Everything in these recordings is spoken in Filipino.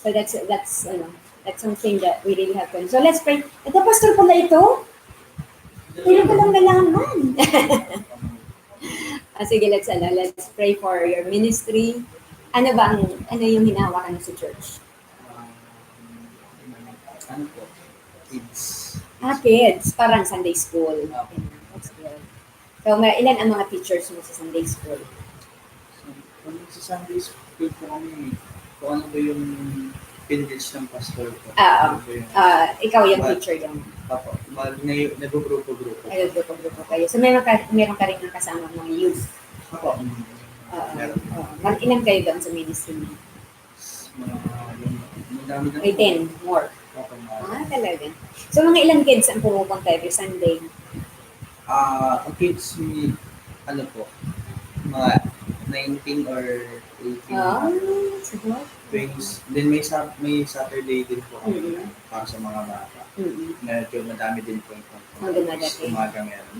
So that's something that we really have to. So let's pray. Ito, pastor pala ito. Hindi ko lang nalaman. Sige, let's pray for your ministry. Ano yung hinahawakan mo sa church? Ano po? Kids. Kids. Parang Sunday school. Okay, that's good. So, ilan ang mga teachers mo sa Sunday school? Kung sa Sunday school po kami, kung ano ba yung pinrich ng pastor po. Ikaw yung teacher yung. Opo, nag-grupo-grupo. Nag-grupo kayo. So, meron ka rin ng kasama mga youth. Opo. Ilan kayo doon sa ministry mo? May 10 more. Opo, talaga. So, mga ilang kids ang pumupunta every Sunday? Ang kids, ano po, mga 19 or 18. Siguro. Then may Saturday din po para sa mga bata. Medyo madami din po yung umaga meron.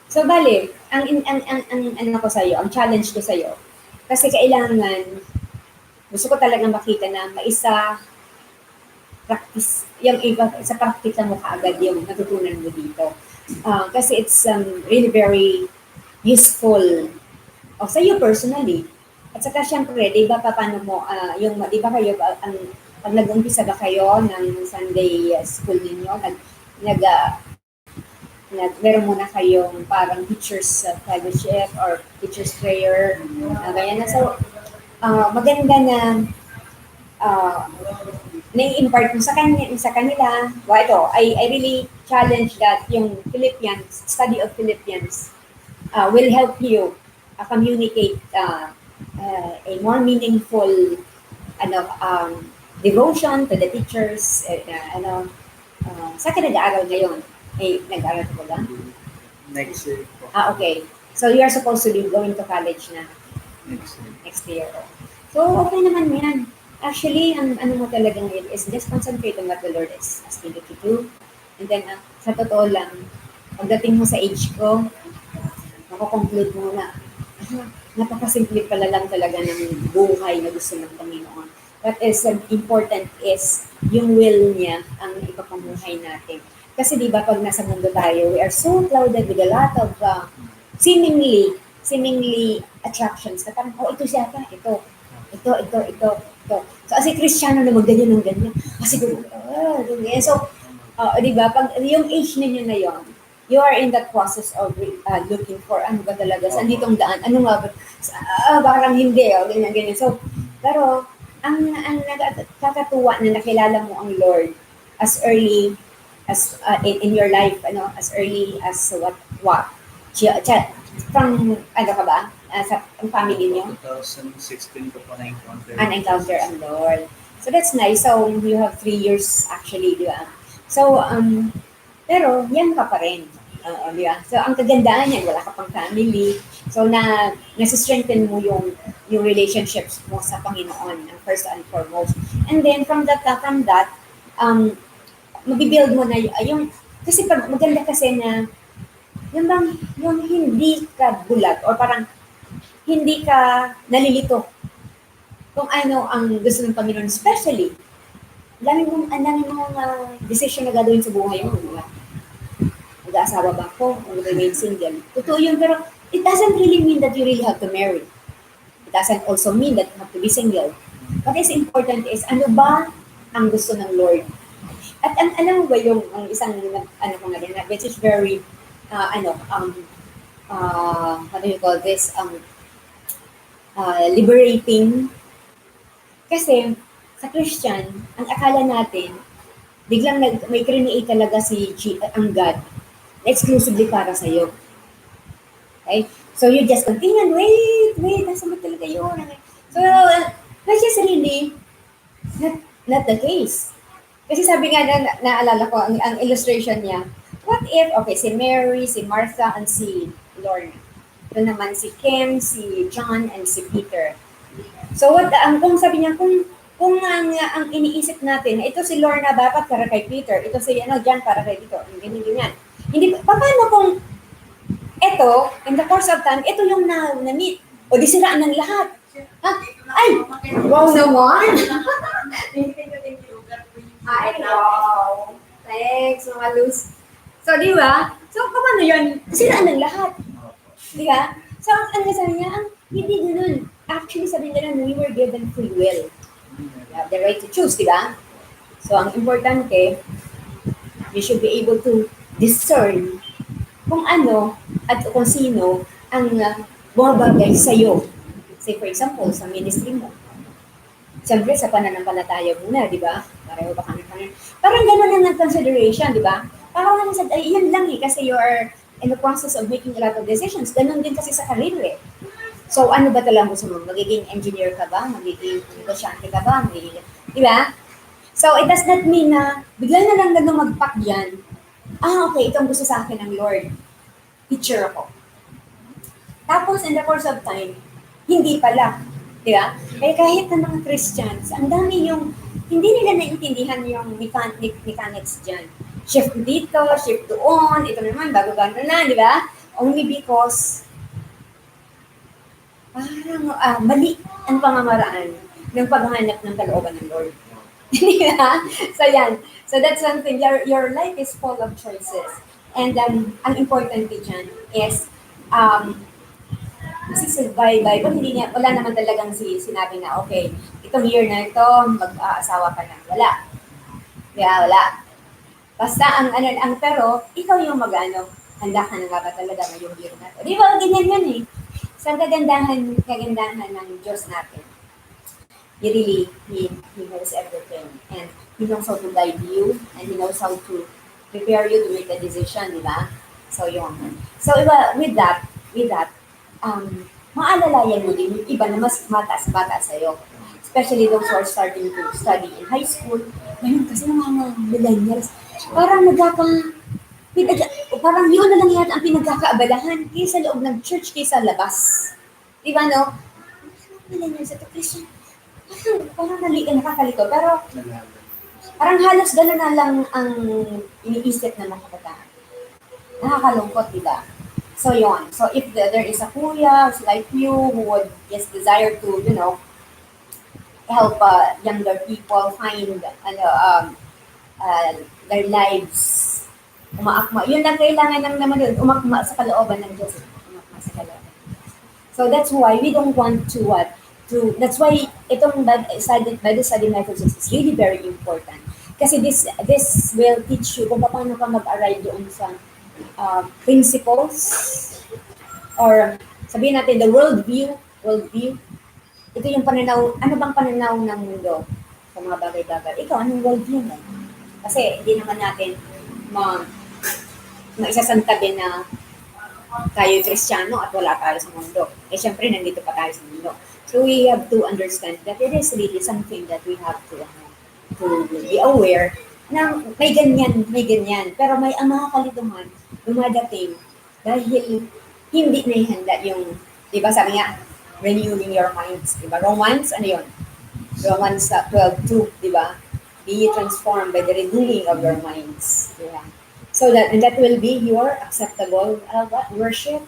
So, bali, ang ko sa'yo, ang challenge ko sa'yo, kasi kailangan, gusto ko talagang makita na maisa practice, yung iba, sa practice mo kaagad yung natutunan mo dito. Kasi it's really very useful sa iyo personally. At saka syempre, di ba paano mo, di ba kayo, pag nag-umpisa ba kayo ng Sunday school ninyo, meron muna kayong parang teacher's fellowship or teacher's prayer, ganyan na. So, maganda na na-impart mo sa kanila. I really challenge that yung Philippians, study of Philippians will help you communicate a more meaningful devotion to the teachers. Sa ka nag-aaral ngayon? Nag-aaral ko ba? Next year po. Okay. So you are supposed to be going to college na? Next year. So okay naman yan. Actually, ang ano mo talaga ngayon is just concentrate on what the Lord is asking you to do. And then, sa totoo lang, pagdating mo sa age ko, mako-conclude mo na, napakasimple pala lang talaga ng buhay na gusto ng Panginoon. What is important is yung will niya ang ipapamuhay natin. Kasi di ba pag nasa mundo tayo, we are so clouded with a lot of seemingly attractions. Na parang, ito siya ka, ito. So, as a Kristiyano na magganyan ng ganyan. Siguro, ganyan. So, di ba, pag yung age ninyo na yon, you are in that process of looking for ano ba talaga, saan ditong daan, ano nga ba, parang hindi, ganyan. So, pero, ang nakakatuwa na nakilala mo ang Lord as early as in your life, as early as what? From, ka ba? Sa family niyo? 2016 ko po na-encounter. Na-encounter ang Lord. So that's nice. So you have 3 years actually, di ba? So, pero yan ka pa rin. Di ba? So ang kagandaan niyan, wala ka pang family. So nasa-strengthen mo yung relationships mo sa Panginoon, first and foremost. And then from that, mabibuild mo na yung, kasi pag maganda kasi na, yung hindi ka bulag or parang hindi ka nalilito kung ano ang gusto ng Panginoon. Especially, dami mong decision na gagawin sa buhay mo. Diba? Mag-aasawa ba ako? O remain single? Totoo yun, pero it doesn't really mean that you really have to marry. It doesn't also mean that you have to be single. What is important is, ano ba ang gusto ng Lord? At alam mo ba yung isang, which is very, how do you call this, liberating. Kasi sa Christian, ang akala natin, biglang may create talaga ang God exclusively para sa iyo. Okay? So you just continue, wait, nasa mo talaga yun. So, which is really not the case. Kasi sabi nga naalala ko, ang illustration niya, what if, si Mary, si Martha, and si Lorna. Ito naman si Kim, si John, and si Peter. So, kung sabi niya, kung ang iniisip natin, ito si Lorna dapat para kay Peter, ito si John para kay Peter, ganyan. Hindi, paano kung ito, in the course of time, ito yung na-meet, o di siraan ng lahat. Ah, ay! Wow naman! Ay, wow! Thanks, mga Luz. So, di ba? So, paano yun? Siraan ng lahat. Di ba? So, ang sabi niya, hindi ganun. Actually, sabi nila, we were given free will. We have the right to choose, di ba? So, ang importante, you should be able to discern kung ano at kung sino ang bumabagay sa'yo. Say, for example, sa ministry mo. Siyempre, sa pananampalataya muna, di ba? Pareho ba kami? Parang gano'n lang ng consideration, di ba? Parang lang sa, ay, yan lang eh, kasi you are in the process of making a lot of decisions. Ganun din kasi sa career eh. So, ano ba talaga gusto mo? Magiging engineer ka ba? Magiging negosyante ka ba? Magiging, di ba? So, it does not mean na bigla na lang magpak yan. Okay, ito ang gusto sa akin ng Lord. Teacher ako. Tapos, in the course of time, hindi pala. Di ba? Kaya kahit ng mga Christians, ang dami yung, hindi nila naintindihan yung mechanics dyan. Shift dito, shift doon, ito naman, bago-bago na, di ba? Only because, parang mali ang pamamaraan ng paghahanap ng kalooban ng Lord. Di ba? So yan. So that's something, your life is full of choices. And ang important dyan is, kasi sa Bible, hindi niya, wala naman talagang sinabi na, okay, itong year na ito, mag-aasawa ka na. Wala. Kaya wala. Basta pero, ikaw yung handa ka na nga ba talaga ngayong year na ito. Di ba, ganyan yan eh. Sa kagandahan ng Diyos natin. He knows everything. And He knows how to guide you, and He knows how to prepare you to make a decision, di ba? So, yun. So, with that, maalalayan mo din yung iba na mas bata sa'yo. Especially those who are starting to study in high school. Ngayon kasi mga millennials, parang parang yun na lang yata ang pinagkakaabalahan kaysa loob ng church, kaysa labas. Di ba, no? Millennials ito, Christian. Parang nakakalito. Pero parang halos gano'n na lang ang iniisip ng mga kabataan. Nakakalungkot, di ba? So yon. So if there is a kuya like you who would just desire to, help younger people find their lives umaakma. Yun lang kailangan ng naman yun, umakma sa kalooban ng Diyos. Umakma sa kalooban. So that's why we don't want that's why itong Bible study methods is really very important. Kasi this will teach you kung paano ka mag-arrive doon sa principles, or sabihin natin the worldview, ito yung pananaw, ano bang pananaw ng mundo sa mga bagay-bagay. Ikaw, anong worldview mo? Kasi hindi naman natin maisasantabi na tayo Kristiyano at wala tayo sa mundo. Eh syempre, nandito pa tayo sa mundo. So we have to understand that it is really something that we have to be aware na may ganyan. Pero ang mga kalituhan, dumadating dahil hindi na ihanda yung, di ba sabi nga, renewing your minds. Di ba? Romans, ano yun? Romans 12:2, di ba? Be transformed by the renewing of your minds. Di ba? So that will be your acceptable worship.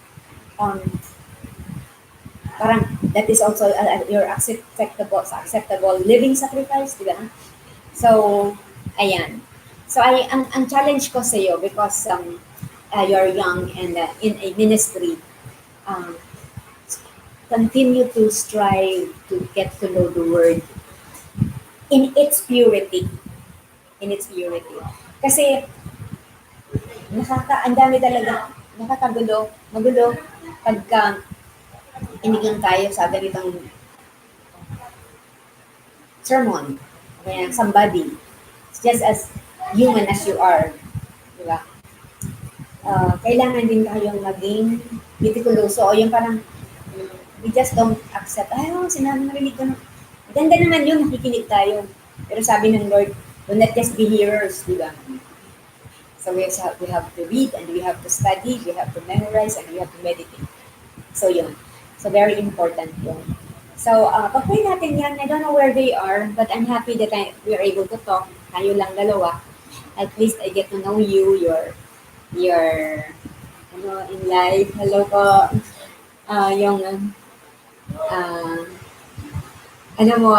Parang that is also your acceptable living sacrifice, di ba? So, ayan. So, ang challenge ko sa iyo, because you're young and in a ministry, continue to strive to get to know the Word in its purity. Kasi, ang dami talaga, magulo, pagka inigang tayo sa ganitong sermon. Kaya somebody, just as human as you are, di ba? Kailangan din tayong maging mitikuloso o yung parang we just don't accept, narinig ko na. Ganda naman yun, nakikinig tayo. Pero sabi ng Lord, do not just be hearers, di ba? So we have to read and we have to study, we have to memorize, and we have to meditate. So yun. So very important yun. So, pag-pray natin yan, I don't know where they are, but I'm happy that we are able to talk. Tayo lang dalawa. At least I get to know you, your in life. Hello po. ano mo,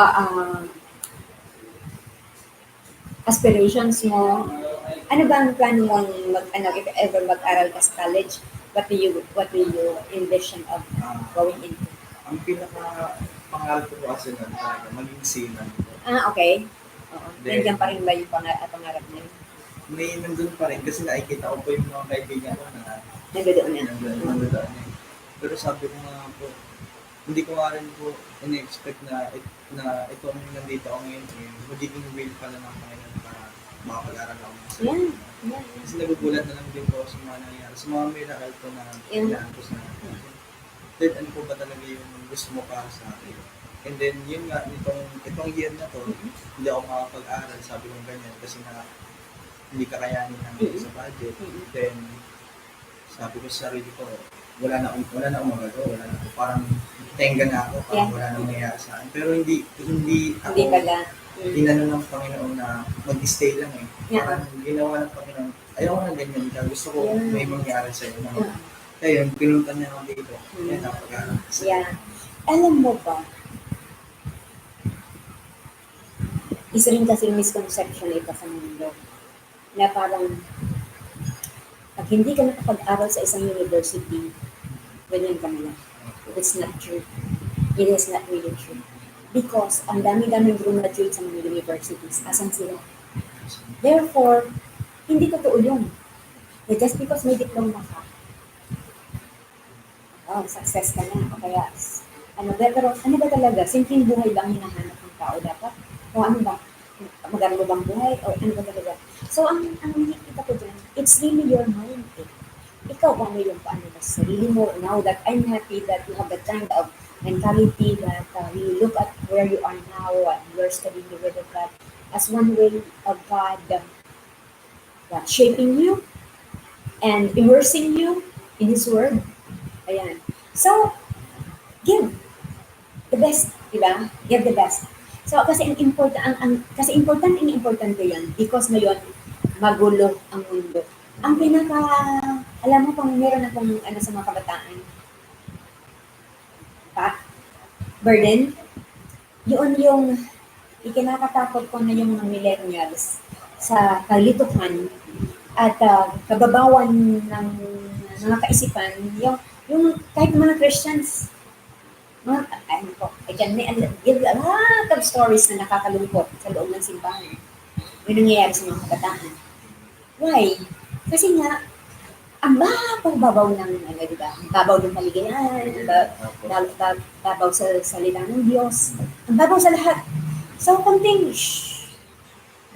aspirations mo, ano ba ang plano mong if ever mag-aral ka sa college? What do you envision of going into? Ang pinaka-pangarap ko kasi nun talaga, maging seaman. Okay. Oo. Then- Nandiyan pa rin ba yung pangarap niyo? May nandun pa rin kasi nakikita ko po yung mga kaibigan ko na Nandoon na. nandun na. Pero sabi ko nga po, hindi ko nga rin po in-expect na itong nandito ako ngayon, magiging will pala ng Panginoon para makapag-aral ako. Yeah. Kasi nagugulat na lang din po sa mga nangyayari. Sa mga miracle po na inaantos na then ano po ba talaga yung gusto mo para sa akin? And then yun nga, itong year na to, hindi ako makapag-aral, sabi ko ganyan, kasi na hindi kakayanin namin sa budget. Then sabi ko sa sarili ko, wala na akong magagawa, wala na ako, parang tenga na ako, parang wala na mangyayari sa akin. Pero hindi ako, Hindi pala. inano ng Panginoon na mag-stay lang eh. Yeah. Parang ginawa ng Panginoon, ayaw ko na ganyan ka, gusto ko may mangyari sa'yo. Kaya yun, pinunta niya ako dito. Kaya napag-aral. Yeah. Alam mo ba, isa rin kasi misconception ito sa mundo na parang pag hindi ka nakapag-aral sa isang university, ganyan ka na lang. It's not true. It is not really true. Because ang dami-daming graduate sa mga universities, asan sila? Therefore, hindi totoo yun. Just because may diploma ka, success ka na. O kaya, pero ano ba talaga? Simpleng buhay ba ang hinahanap ng tao dapat? O ano ba? Maganda bang buhay? O ano ba talaga? So, ang nakikita ko dyan, it's really your mind. Ikaw, paano yung paano ba sa sarili mo? Now that I'm happy that you have that kind of mentality that you look at where you are now and you're studying the Word of God as one way of God shaping you and immersing you in His Word. Ayan. So, give the best, di ba? Give the best. So, kasi importante yan because ngayon, magulo ang mundo. Ang alam mo kung meron akong sa mga kabataan, burden, yun yung ikinakatakot ko na yung mga millennials sa kalituhan at kababawan ng mga kaisipan, yung kahit mga Christians, I can give a lot of stories na nakakalungkot sa loob ng simbahan. Yung nangyayari sa mga kabataan. Why? Kasi nga, ang babaw ng, di ba? Ang babaw ng paligiran, babaw sa salita ng Diyos, ang babaw sa lahat. So, konting,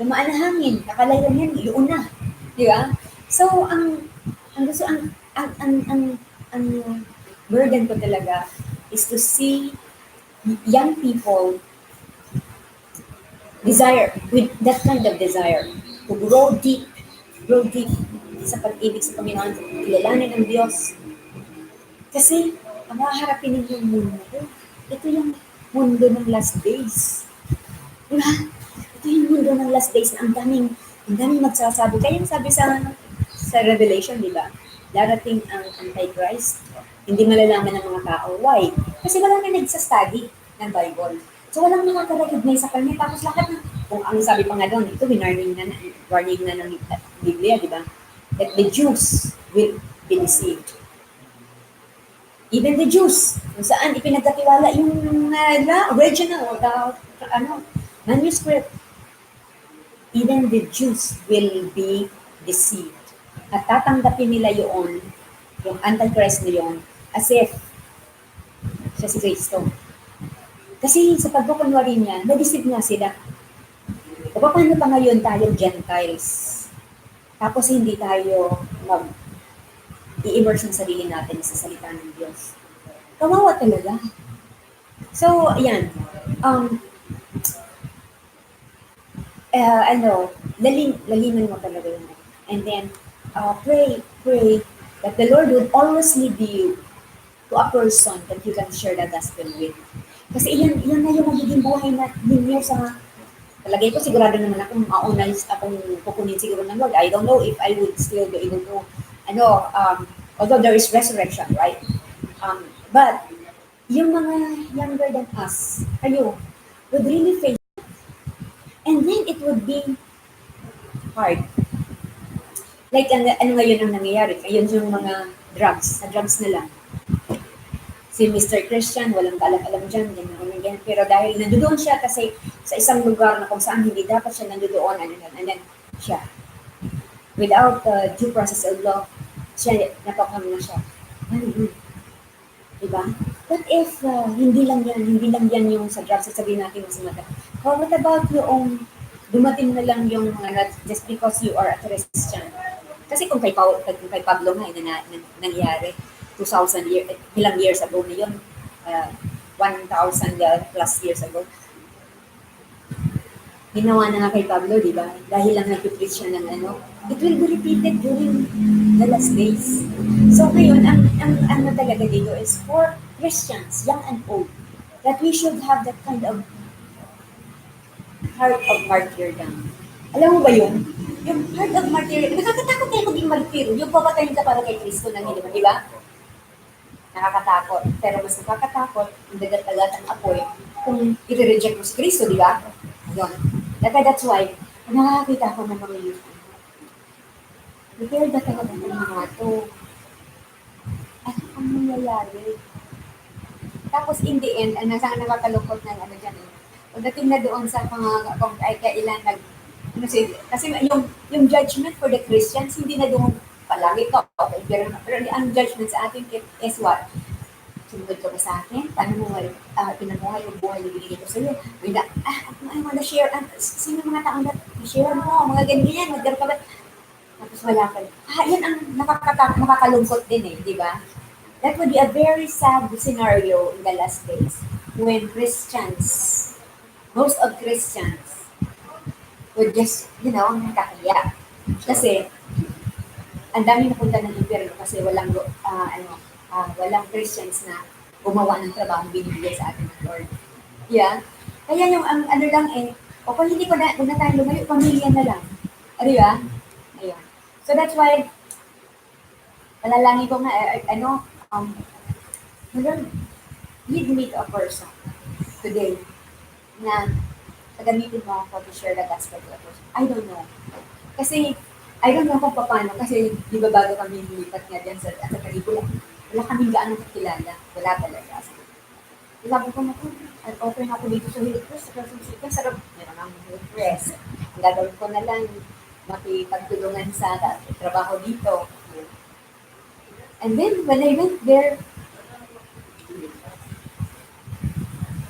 dumaan na hangin, kakalayo yan, iyon na. Di ba? So, ang burden ko talaga is to see young people with that kind of desire to grow deep sa pag-ibig sa Panginoon, kilalanin ang Diyos. Kasi, ang haharapin ninyong mundo, ito yung mundo ng last days. Diba? Ito yung mundo ng last days na ang daming magsasabi. Kaya yung sabi sa Revelation, di ba? Darating ang Antichrist. Hindi malalaman ng mga tao. Why? Kasi wala na nagsastudy ng Bible. So, walang nakaka-recognize sa kanya. Tapos lahat ng, kung ang sabi pa nga doon, ito, warning na ng Biblia, di ba? That the Jews will be deceived. Even the Jews, kung saan ipinagkatiwala yung original, manuscript, even the Jews will be deceived. At tatanggapin nila yung Antichrist na yun, as if siya si Kristo. Kasi sa pagkukunwari niya, na-deceive nga sila. O paano pa ngayon tayo Gentiles? Tapos hindi tayo i-immerse ang sarili natin sa salita ng Diyos. Kawawa talaga. So, ayan. Laliman mo talaga yun. And then, pray that the Lord would always lead you to a person that you can share the gospel with. Kasi iyan na yung magiging buhay ninyo sa, talagay ko sigurado naman akong akong kukunin siguro ng Lord. I don't know if I would still be able to, although there is resurrection, right? But, yung mga younger than us, kayo, would really face it. And then it would be hard. Like, ano ngayon ang nangyayari? Ayun yung mga drugs, sa drugs na lang. Si Mr. Christian, walang kalam-alam dyan, ganyan. Pero dahil nandoon siya kasi sa isang lugar na kung saan hindi dapat siya nandoon, and then siya, without due process of law, siya, napakam na siya. Diba? But if hindi lang yan yung sa drugs, sasabihin natin mas mata. What about yung dumating na lang yung mga just because you are a Christian? Kasi kung kay Pablo nga, nangyari, 2,000 ilang years ago na yun, 1,000 plus years ago. Ginawa na nga kay Pablo, di ba? Dahil lang nag-preach siya ng ano, it will be repeated during the last days. So ngayon, ang ano talaga dito is for Christians, young and old, that we should have that kind of heart of martyrdom. Alam mo ba yun? Yung heart of martyrdom, nakakatakot kayo maging martyr. Yung papatayin ka para kay Kristo ng hindi, di ba? Nakakatakot. Pero mas nakakatakot, yung dagat-dagat ang apoy, kung i-reject mo si Kristo, di ba? Yun. That's why, nakakakita ko ng mga youth. Prepared na talaga ng mga to. Ano ang nangyayari? Tapos in the end, ang nasa nakakalungkot ng ano dyan eh. Pagdating na doon sa mga, kung ay kailan kasi yung judgment for the Christians, hindi na doon palagi ka, okay, pero ang judgment sa atin is what? Sumunod ka ba sa akin? Paano mo pinabuhay yung buhay yung binigay ko sa'yo? I wanna share, sino mga taong na-share mo, mga ganyan, magdaro ka ba? Tapos wala ka. Yan ang nakakalungkot din eh, di ba? That would be a very sad scenario in the last days when Christians, most of Christians, would just, nakakiya. Kasi, ang dami napunta ng impyerno kasi walang Christians na gumawa ng trabaho binibigay sa atin ng Lord. Yeah? Kaya yung ano lang eh, o kung hindi ko na, huwag na tayo lumayo, pamilya na lang. Di ba? Ayun. So that's why, palalangin ko nga, Lord, lead me to a person today na gagamitin mo ako to share the gospel to a person. I don't know. Kasi, I don't know kung paano, kasi di ba bago kami lumipat nga dyan sa Caribula, wala kaming gaano kakilala. Wala talaga. So, sabi ko na po, open ako dito sa Hillcrest, sa Quezon City, sarap, meron ang Hillcrest. Ang gagawin ko na lang, makipagtulungan sa trabaho dito. And then, when I went there,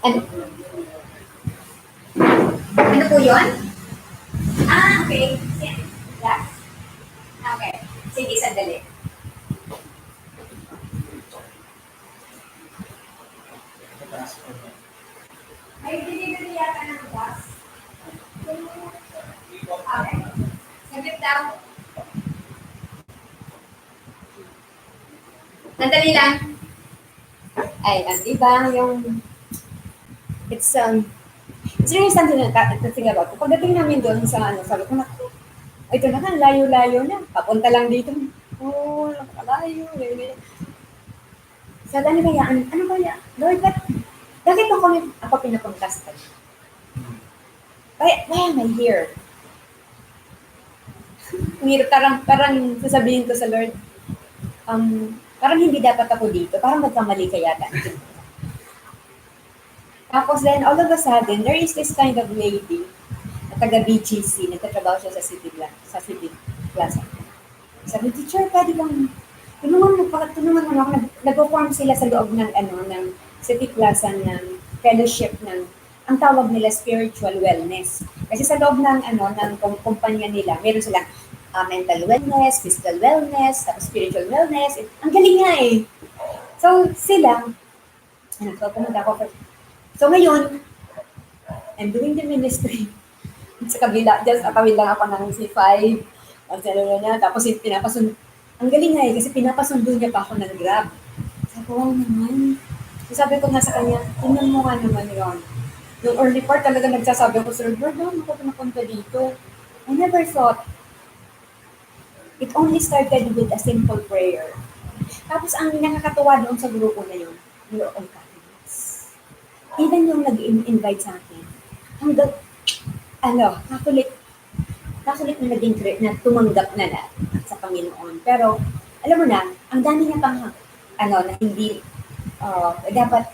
and ano po yun? Okay. Yeah. Okay. Sige, sandali. May delivery yata ng bus. Okay. Saglit daw. Sandali lang. Ay, di ba yung it's really something to think about. Pagdating namin doon sa sabi ko na, ito na kan, layo-layo na. Papunta lang dito. Oh, nakalayo. So, ano kaya? Lord, bakit ako pinapuntas ka? Why am I here? Parang sasabihin ko sa Lord, parang hindi dapat ako dito. Parang magkamali ka yata. Tapos then, all of a sudden, there is this kind of lady na taga BGC, nagtatrabaho siya sa City Plaza. Sabi, teacher, pwede bang, tulungan mo ako, nag-form sila sa loob ng City Plaza ng fellowship ng, ang tawag nila spiritual wellness. Kasi sa loob ng kumpanya nila, meron silang mental wellness, physical wellness, tapos spiritual wellness. Ang galing nga eh. So, sila, pumunta ako. So, ngayon, I'm doing the ministry. Sa kabila, just akawin lang ako ng C5. Tapos ang galing nga eh, kasi pinapasundo niya pa ako ng Grab. Sabi ko, wow naman. So, sabi ko nga sa kanya, tingnan mo nga naman yun. Yung early part talaga nagsasabi ako, Sir, Lord, ako napunta dito. I never thought. It only started with a simple prayer. Tapos ang nakakatuwa doon sa grupo na yun, we were all Catholics. Even yung nag-invite sa akin, hanggang, Catholic, Catholic na naging na tumanggap na sa Panginoon. Pero, alam mo na, ang dami niya pang, na hindi, dapat,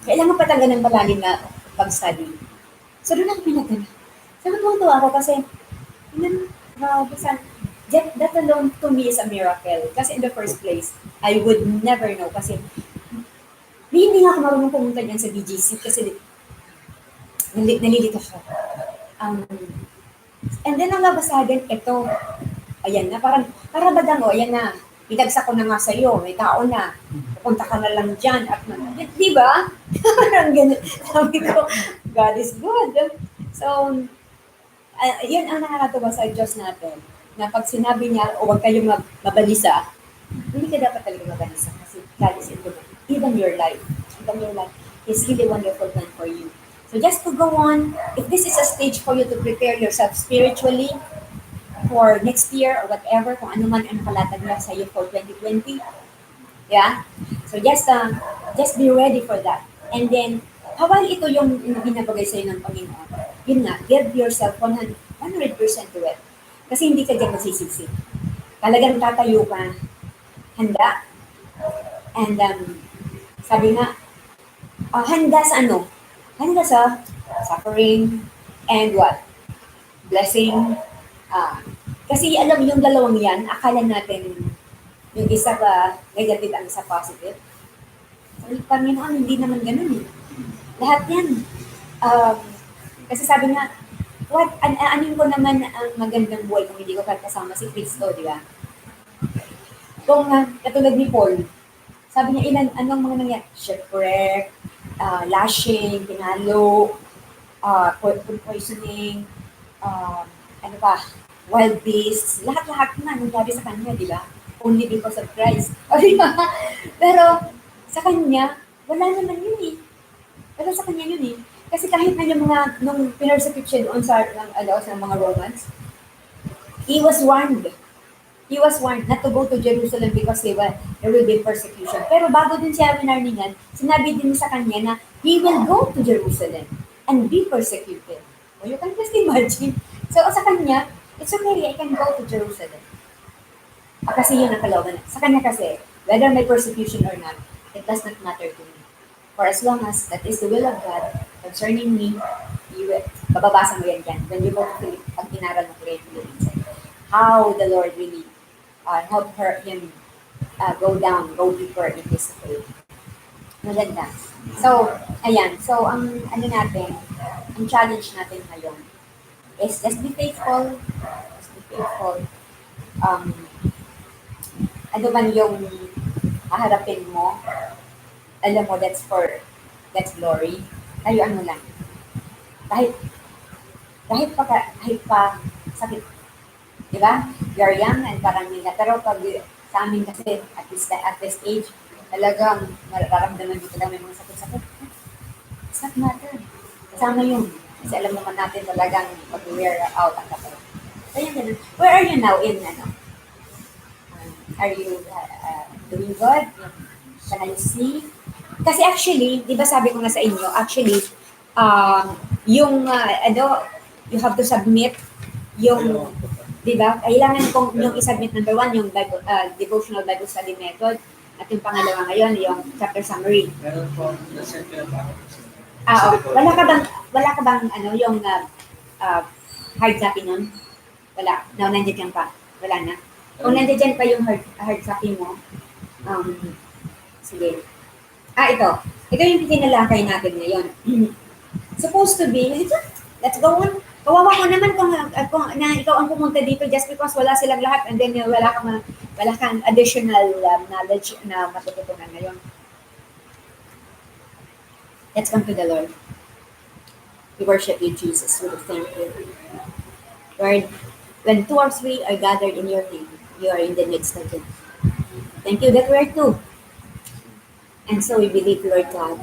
kailangan patanggan ng malalim na pag-study. So, doon ako pinagana. Sabi ko, ako kasi, basta, that alone to me is a miracle. Kasi in the first place, I would never know. Kasi, hindi nga ako marunong pumunta dyan sa BGC kasi nalilito siya. And then, ang labasagan, ito, ayan na, para badang, ayan na, itagsak ko na nga sa'yo, may tao na, pupunta ka na lang dyan, at di ba? Parang ganun. Sabi ko, God is good. So, yun ang nakakatuwa sa Diyos natin, na pag sinabi niya, o huwag kayong mabalisa, hindi ka dapat talaga mabalisa kasi God is into even your life. Even your life is really wonderful plan for you. So just to go on, if this is a stage for you to prepare yourself spiritually for next year or whatever, kung ano man ang nakalatag na sa iyo for 2020, yeah? So just be ready for that. And then, habang ito yung binabagay sa iyo ng Panginoon, yun nga, give yourself 100% to it. Kasi hindi ka dyan masisisi. Talagang tatayo ka, handa. And sabi nga, handa sa ano? Handa sa suffering and what? Blessing. Kasi alam yung dalawang yan, akala natin yung isa ka negative ang isa positive. Sabi, Panginoon, hindi naman ganun eh. Lahat yan. Kasi sabi nga, anin ko naman ang magandang buhay kung hindi ko kasama si Kristo, di ba? Kung katulad ni Paul, sabi niya, anong mga nangyari? Shipwreck, lashing, pinalo, food poisoning, ano pa, wild beasts, lahat-lahat na nangyari sa kanya, di ba? Only because of Christ. O di ba? Pero sa kanya, wala naman yun eh. Wala sa kanya yun eh. Kasi kahit na yung mga, nung pinersecute siya doon sa mga Romans, he was warned. He was warned not to go to Jerusalem because there will be persecution. Pero bago din siya winarningan, sinabi din sa kanya na he will go to Jerusalem and be persecuted. Well, you can just imagine. So sa kanya, it's okay, I can go to Jerusalem. Kasi yun ang kalooban. Sa kanya kasi, whether may persecution or not, it does not matter to me. For as long as that is the will of God concerning me, bababasa mo yan dyan. When you go to Philip, pag inaral mo Philippians, how the Lord really helped him go deeper in his faith. Maganda. So, ayan. So, ang challenge natin ngayon is just be faithful. Just be faithful. Ano man yung haharapin mo, alam mo, that's glory. Tayo ano lang. Kahit pa sakit. Diba? You're young and parang nila. Pero pag sa amin kasi at this age, talagang nararamdaman dito lang may mga sakit-sakit. It's not matter. Kasama yun. Kasi alam naman natin talagang pag-wear out ang kapag. So yun, ganun. Where are you now in are you doing good? Can I see? Kasi actually, di ba sabi ko nga sa inyo, actually, you have to submit yung, di ba? Kailangan kong yung i-submit number 1, yung Bible, devotional Bible study method, at yung pangalawa ngayon, yung chapter summary. Meron po, na-send ko na wala ka bang yung hard copy nun? Wala. Now, nandiyan pa. Wala na. Kung nandiyan pa yung hard copy mo, sige. Ito. Ito yung pinalakay natin ngayon. Supposed to be, let's go on. Kawawa ko naman kung na ikaw ang pumunta dito just because wala silang lahat and then wala kang additional knowledge na matututunan ngayon. Let's come to the Lord. We worship you, Jesus. We thank you. Lord, when 2 or 3 are gathered in your name, you are in the midst of them. Thank you that we are 2. And so we believe, Lord God,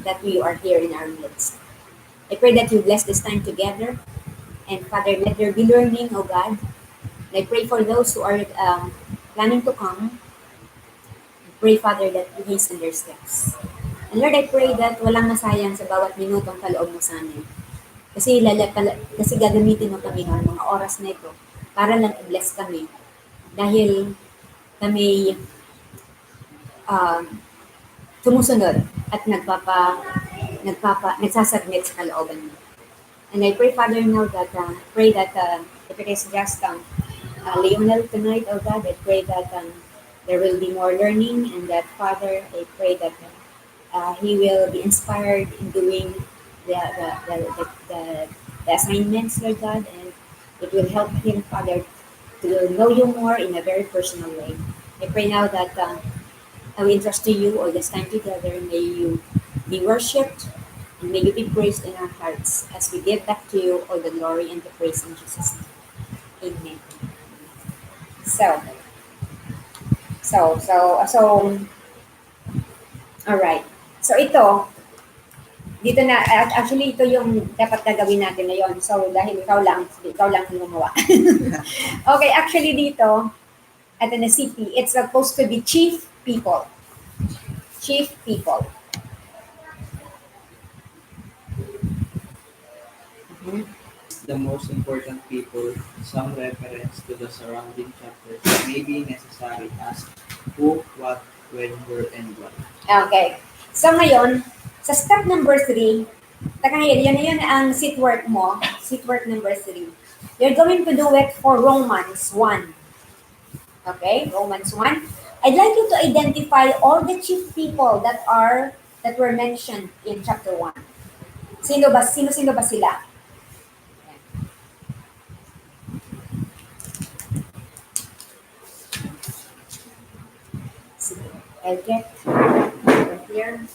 that you are here in our midst. I pray that you bless this time together. And Father, let there be learning, O God. And I pray for those who are planning to come. I pray, Father, that you hasten their steps. And Lord, I pray that walang masayang sa bawat minutong kaloob mo sa amin. Kasi gagamitin mo kami ng mga oras na ito para lang i-bless kami dahil kami um, sumusunod at nagsasubmit sa kalooban mo. And I pray, Father, now that, pray that if it is just Leonel tonight, oh God, I pray that there will be more learning and that, Father, I pray that he will be inspired in doing the, the, the, the, the, the assignments, Lord God, and it will help him, Father, to know you more in a very personal way. I pray now that I will entrust to you all this time together. May you be worshipped and may you be praised in our hearts as we give back to you all the glory and the praise in Jesus' name. Amen. So, so, all right. So ito, dito na, actually ito yung dapat na gawin natin ngayon. So dahil ikaw lang yung gumawa. Okay, actually dito, at the city, it's supposed to be chief people. Chief people. Mhm. The most important people, some reference to the surrounding chapters may be necessary as who, what, when, where, and what. Okay. So ngayon, sa step number 3, takahil, yun ang seat work mo, seat work number 3. You're going to do it for Romans 1. Okay, Romans 1. I'd like you to identify all the chief people that were mentioned in chapter 1. Sino-sino ba sila? Sige, I'll get over here.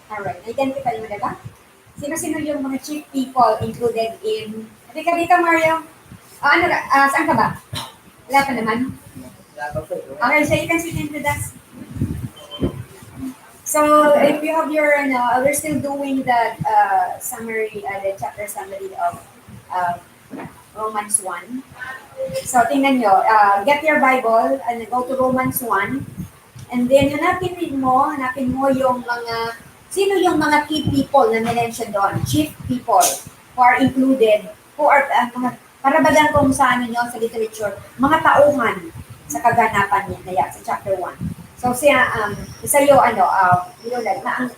Alright, identify mo na ba? Sino-sino yung mga chief people included in... Halika dito, Mario. Saan ka ba? Wala pa naman. Okay, so you can sit into that. So, if you have your, we're still doing the summary, the chapter summary of Romans 1. So, tingnan nyo, get your Bible and go to Romans 1. And then, hanapin mo yung mga, sino yung mga key people na mention doon, chief people who are included, who are, parabagan kung saan nyo sa literature, mga tauhan sa kaganapan niya, kaya sa chapter 1. So, isa yung,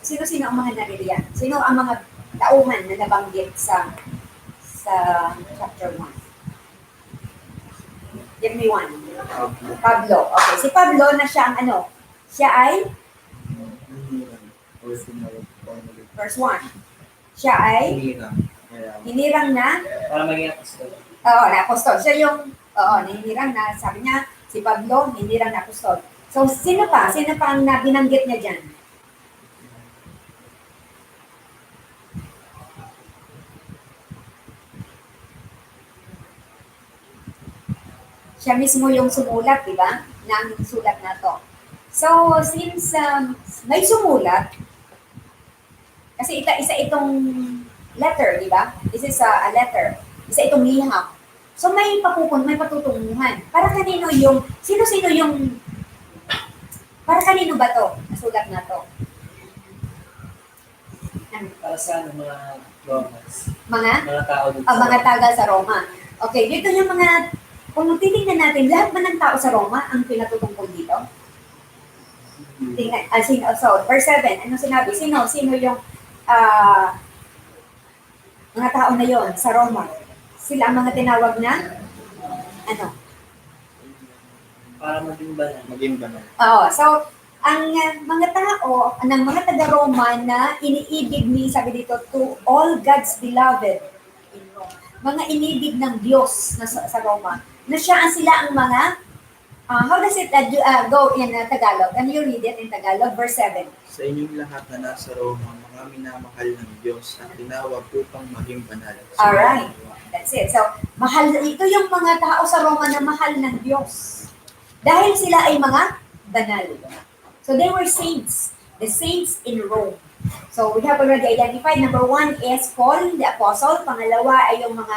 sino-sino ang mga naririyan? Sino ang mga tauhan na nabanggit sa chapter 1? Give me one. Pablo. Okay, si Pablo na siya ang siya ay verse 1. Siya ay hinirang na para maging apostol. Oo, na apostol. Siya yung hinirang na, sabi niya, si Pablo, hinirang na apostol. So, sino pa? Sino pa ang binanggit niya dyan? Siya mismo yung sumulat, di ba? Ng sulat na to. So, since may sumulat, kasi isa itong letter, di ba? This is a letter. Isa itong liham. So, may patutunguhan. Para kanino yung, sino-sino yung, para kanino ba to? Nasulat na to? Para sa mga Romans. Mga tao dito. Mga taga sa Roma. Okay, dito yung mga, kung titingnan natin, lahat ba ng tao sa Roma ang pinatutungkol dito? Tingnan, so, verse 7, ano sinabi? Sino yung mga tao na yon sa Roma? Sila ang mga tinawag na, Para maging banal. Oo, so, ang mga tao, ng mga taga-Roma na iniibig ni, sabi dito, to all God's beloved in Rome. Mga inibig ng Diyos na sa Roma, na sila ang mga, how does it go in Tagalog? Can you read it in Tagalog? Verse 7. Sa inyong lahat na nasa Roma, mga minamahal ng Diyos at tinawag upang maging banal. Alright, that's it. So, ito yung mga tao sa Roma na mahal ng Diyos. Dahil sila ay mga banal. So, they were saints. The saints in Rome. So, we have already identified. Number 1 is Paul, the apostle. Pangalawa ay yung mga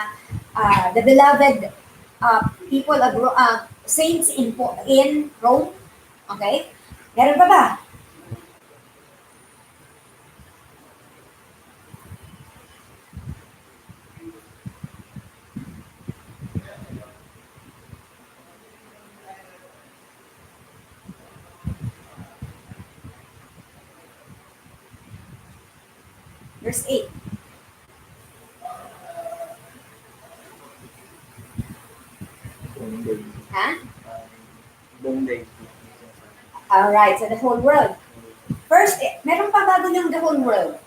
the beloved people of saints in Rome. Okay? Meron pa ba? Verse 8. Ha? Buong day. Alright, so the whole world. First, meron pa bago yung the whole world.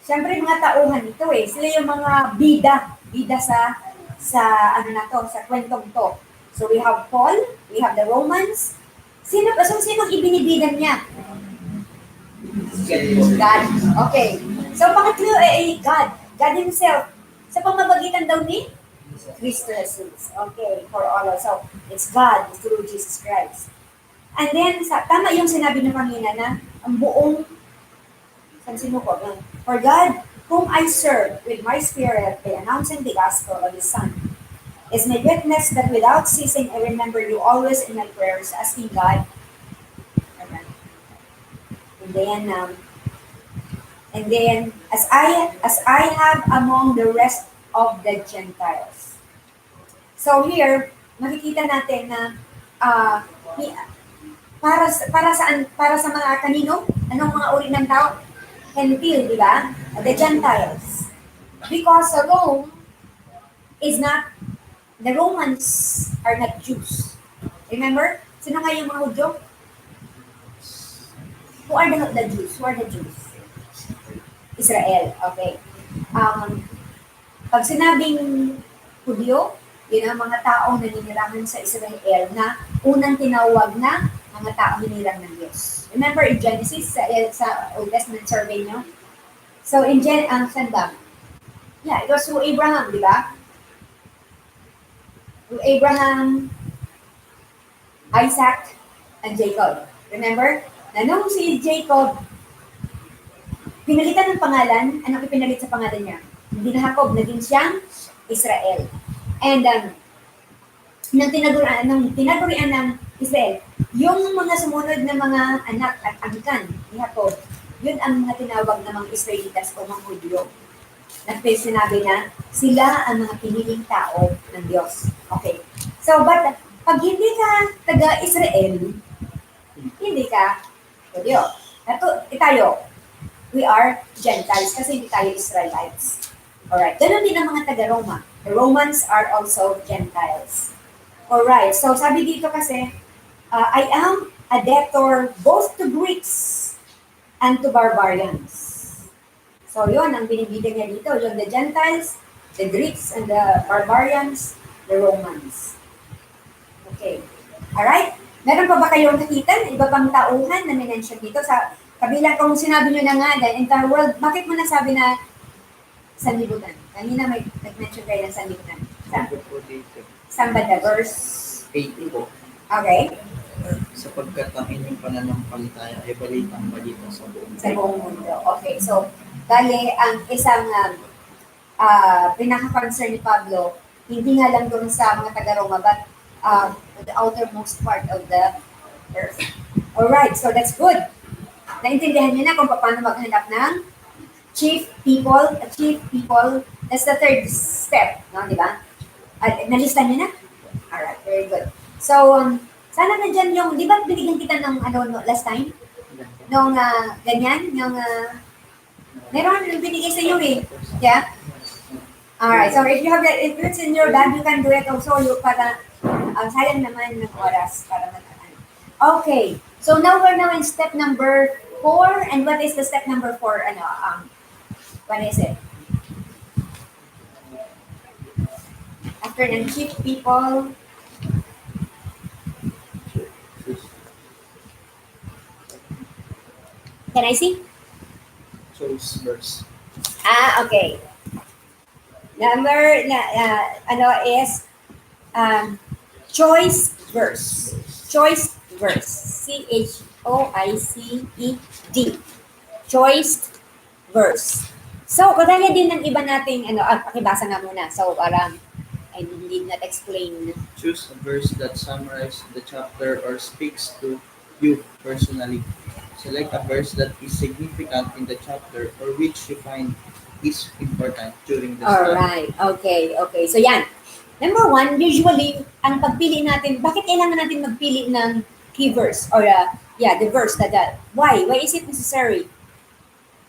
Siyempre, mga tauhan ito eh. Sila yung mga bida sa sa kwentong to. So we have Paul, we have the Romans. Sino ibinibidan niya? God. Okay. So pangatlo ay God. God Himself. Sa pamamagitan daw ni Kristo Jesus. Okay, for all. So, it's God through Jesus Christ. And then, tama yung sinabi ng kanina na ang buong, for God, whom I serve with my spirit by announcing the gospel of His Son, is my witness that without ceasing I remember you always in my prayers, asking God. And then, as I have among the rest of the Gentiles. So here, makikita natin na para sa mga kanino? Anong mga uri ng tao? Gentile, di ba? The Gentiles. Because Rome is not, the Romans are not Jews. Remember? Sino nga yung mga Hudyo? Who are the Jews? Who are the Jews? Israel. Okay. Pag sinabing Hudyo, yun ang mga taong naninirangan sa Israel na unang tinawag na mga tao hinirang ng Diyos. Remember in Genesis, sa Old Testament survey nyo? So in saan ba? Yeah, it was through Abraham, di ba? Through Abraham, Isaac, and Jacob. Remember? Na nung si Jacob, pinalitan ng pangalan, anong ipinalit sa pangalan niya? Hindi na Jacob, naging siyang Israel. And nung tinagurian ng Israel, yung mga sumunod na mga anak at angkan ni Jacob, yun ang mga tinawag na mga Israelitas o mga Hudyo. Sinabi na sila ang mga piniling tao ng Diyos. Okay. So, but pag hindi ka taga-Israel, hindi ka Hudyo. Tayo, we are Gentiles kasi hindi tayo Israelites. Alright. Ganon din ang mga taga-Roma. The Romans are also Gentiles. Alright. So, sabi dito kasi, I am a debtor both to Greeks and to barbarians. So, yun ang binibigyan niya dito. Yung the Gentiles, the Greeks, and the barbarians, the Romans. Okay. Alright? Meron pa ba kayong nakita na iba pang tauhan na minention dito? Sa kabila, kung sinabi nyo na nga, the entire world, bakit mo nasabi na sanlibutan? Kanina may nag-mention kayo ng sanlibutan. Saan ba the verse? 80 po. Okay. Sapagkat ang inyong pananampalataya ay balitang balita sa buong Sa buong mundo. Okay. So, bale, ang isang pinaka-concern ni Pablo, hindi nga lang doon sa mga taga-Roma, but the outermost part of the earth. Alright, so that's good. Naintindihan niyo na kung paano maghanap ng chief people. That's the third step, no, di ba? Nalista niyo na? Alright, very good. So, sana nandyan yung, di ba binigyan kita ng last time? Nung ganyan, yung meron yung binigay sa iyo eh. Yeah? Alright, so if you have that, if it's in your bag, you can do it also. Para, sayang naman ng oras para mag-ano. Okay, so now we're now in step number 4. And what is the step number 4? What is it? After ng chief people, can I see? Choice verse. Okay. Number is choice verse. Choice verse. CHOICED. Choice verse. So, kagaya din ng iba nating pakibasa nga muna. So, parang I did not explain. Choose a verse that summarizes the chapter or speaks to you personally. Select a verse that is significant in the chapter or which you find is important during the study. Alright, okay. So yan. Number 1, usually, ang pagpili natin, bakit kailangan natin magpili ng key verse or the verse that. Why? Why is it necessary?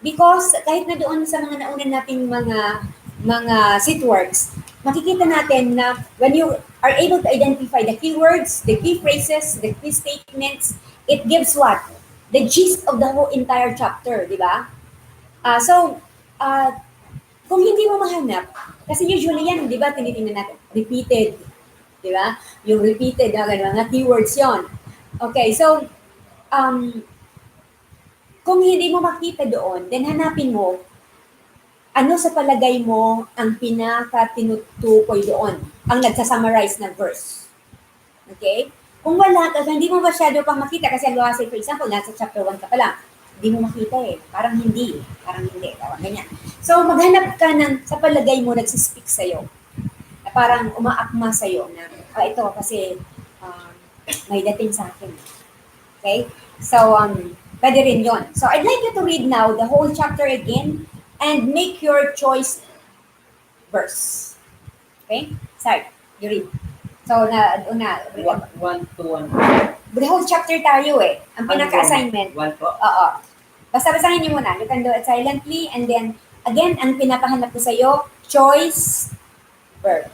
Because kahit na doon sa mga nauna nating mga seat works, makikita natin na when you are able to identify the keywords, the key phrases, the key statements, it gives what? The gist of the whole entire chapter, di ba? Kung hindi mo mahanap, kasi usually yan, di ba, tinitingnan natin, repeated, di ba? Yung repeated, mga keywords yon. Okay, so, kung hindi mo makita doon, then hanapin mo, ano sa palagay mo ang pinaka-tinutukoy doon, ang nagsasummarize ng verse. Okay? Kung wala ka, hindi mo masyado pang makita, kasi say for example, nasa chapter 1 ka pa lang, hindi mo makita eh. Parang hindi. Parang ganyan. So, maghanap ka ng, sa palagay mo, nagsispeak sa'yo. Na parang umaakma sa'yo na, ito kasi may dating sa akin. Okay? So, pwede rin yun. So, I'd like you to read now the whole chapter again and make your choice verse. Okay? Sorry, you read. So, One to one. The whole chapter tayo eh. Ang pinaka-assignment. One po? Oo. Basta basahin niyo muna. You can do it silently. And then, again, ang pinapahanap ko sa'yo, choice verb.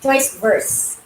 Choice verse.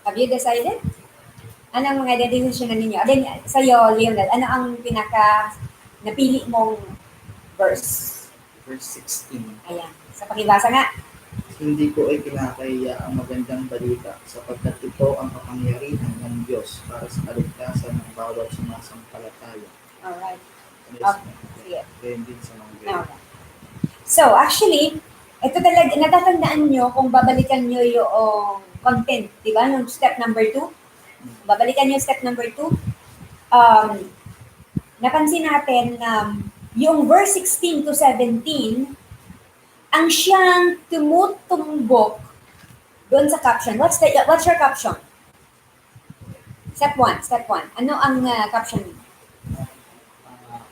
Have you decided? Ano ang mga desisyon ninyo? Again, sa'yo, Leonel, ano ang napili mong verse? Verse 16. Ayan. Sa pakibasa nga. Hindi ko ay kinakahiya ang magandang balita sapagkat ito ang kapangyarihan ng Diyos para sa kaligtasan ng bawat sumasampalataya. Alright. Yes, Okay. Sige. Kaya din sa mga Okay. So, actually, ito talaga, natatandaan nyo kung babalikan nyo yung content, di ba? Yung step number 2. Babalikan nyo yung step number 2. Napansin natin na yung verse 16 to 17, ang siyang tumutumbok doon sa caption. What's your caption? Step 1. Ano ang caption?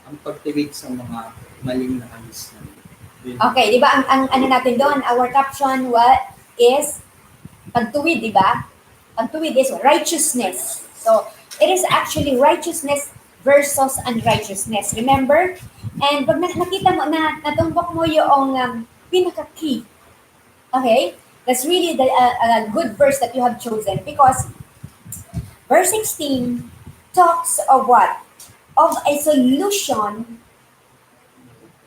Ang pagtiwid sa mga maling na alis na. Okay, di ba? Ang ano natin doon, our caption is pagtuwid, di ba? Pagtuwid is righteousness. So, it is actually righteousness versus unrighteousness. Remember? And pag nakita mo, natumbok mo yung pinaka-key. Okay? That's really a good verse that you have chosen because verse 16 talks of what? Of a solution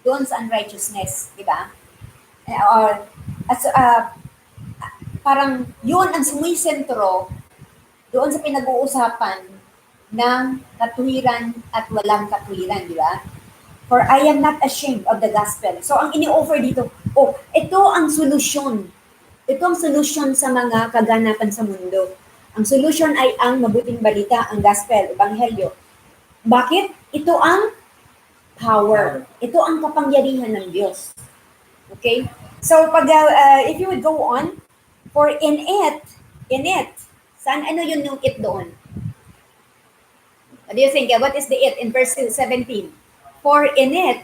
doon sa unrighteousness, di ba? Or parang yun ang sumisentro doon sa pinag-uusapan ng katuwiran at walang katuwiran, di ba? For I am not ashamed of the gospel. So ang ini-offer dito, ito ang solusyon. Ito ang solusyon sa mga kaganapan sa mundo. Ang solusyon ay ang mabuting balita, ang gospel, ebanghelyo. Bakit? Ito ang power. Ito ang kapangyarihan ng Diyos. Okay? So, if you would go on, for in it, saan ano yun yung it doon? What do you think? What is the it in verse 17? For in it,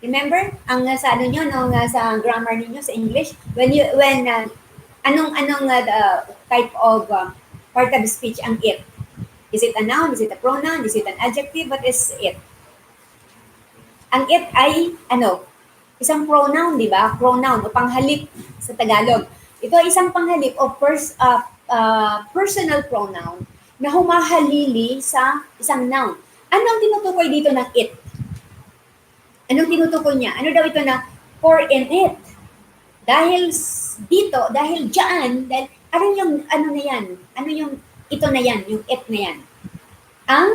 remember, ang sa ano nyo, sa grammar ninyo, sa English, anong type of part of speech ang it? Is it a noun? Is it a pronoun? Is it an adjective? What is it? Ang it ay, isang pronoun, di ba? Pronoun o panghalip sa Tagalog. Ito ay isang panghalip o personal pronoun na humahalili sa isang noun. Ano ang tinutukoy dito ng it? Anong tinutukoy niya? Ano daw ito na for in it? Dahil dito, dahil dyan, ano yung ano na yan? Ano yung ito na yan? Yung it na yan? Ang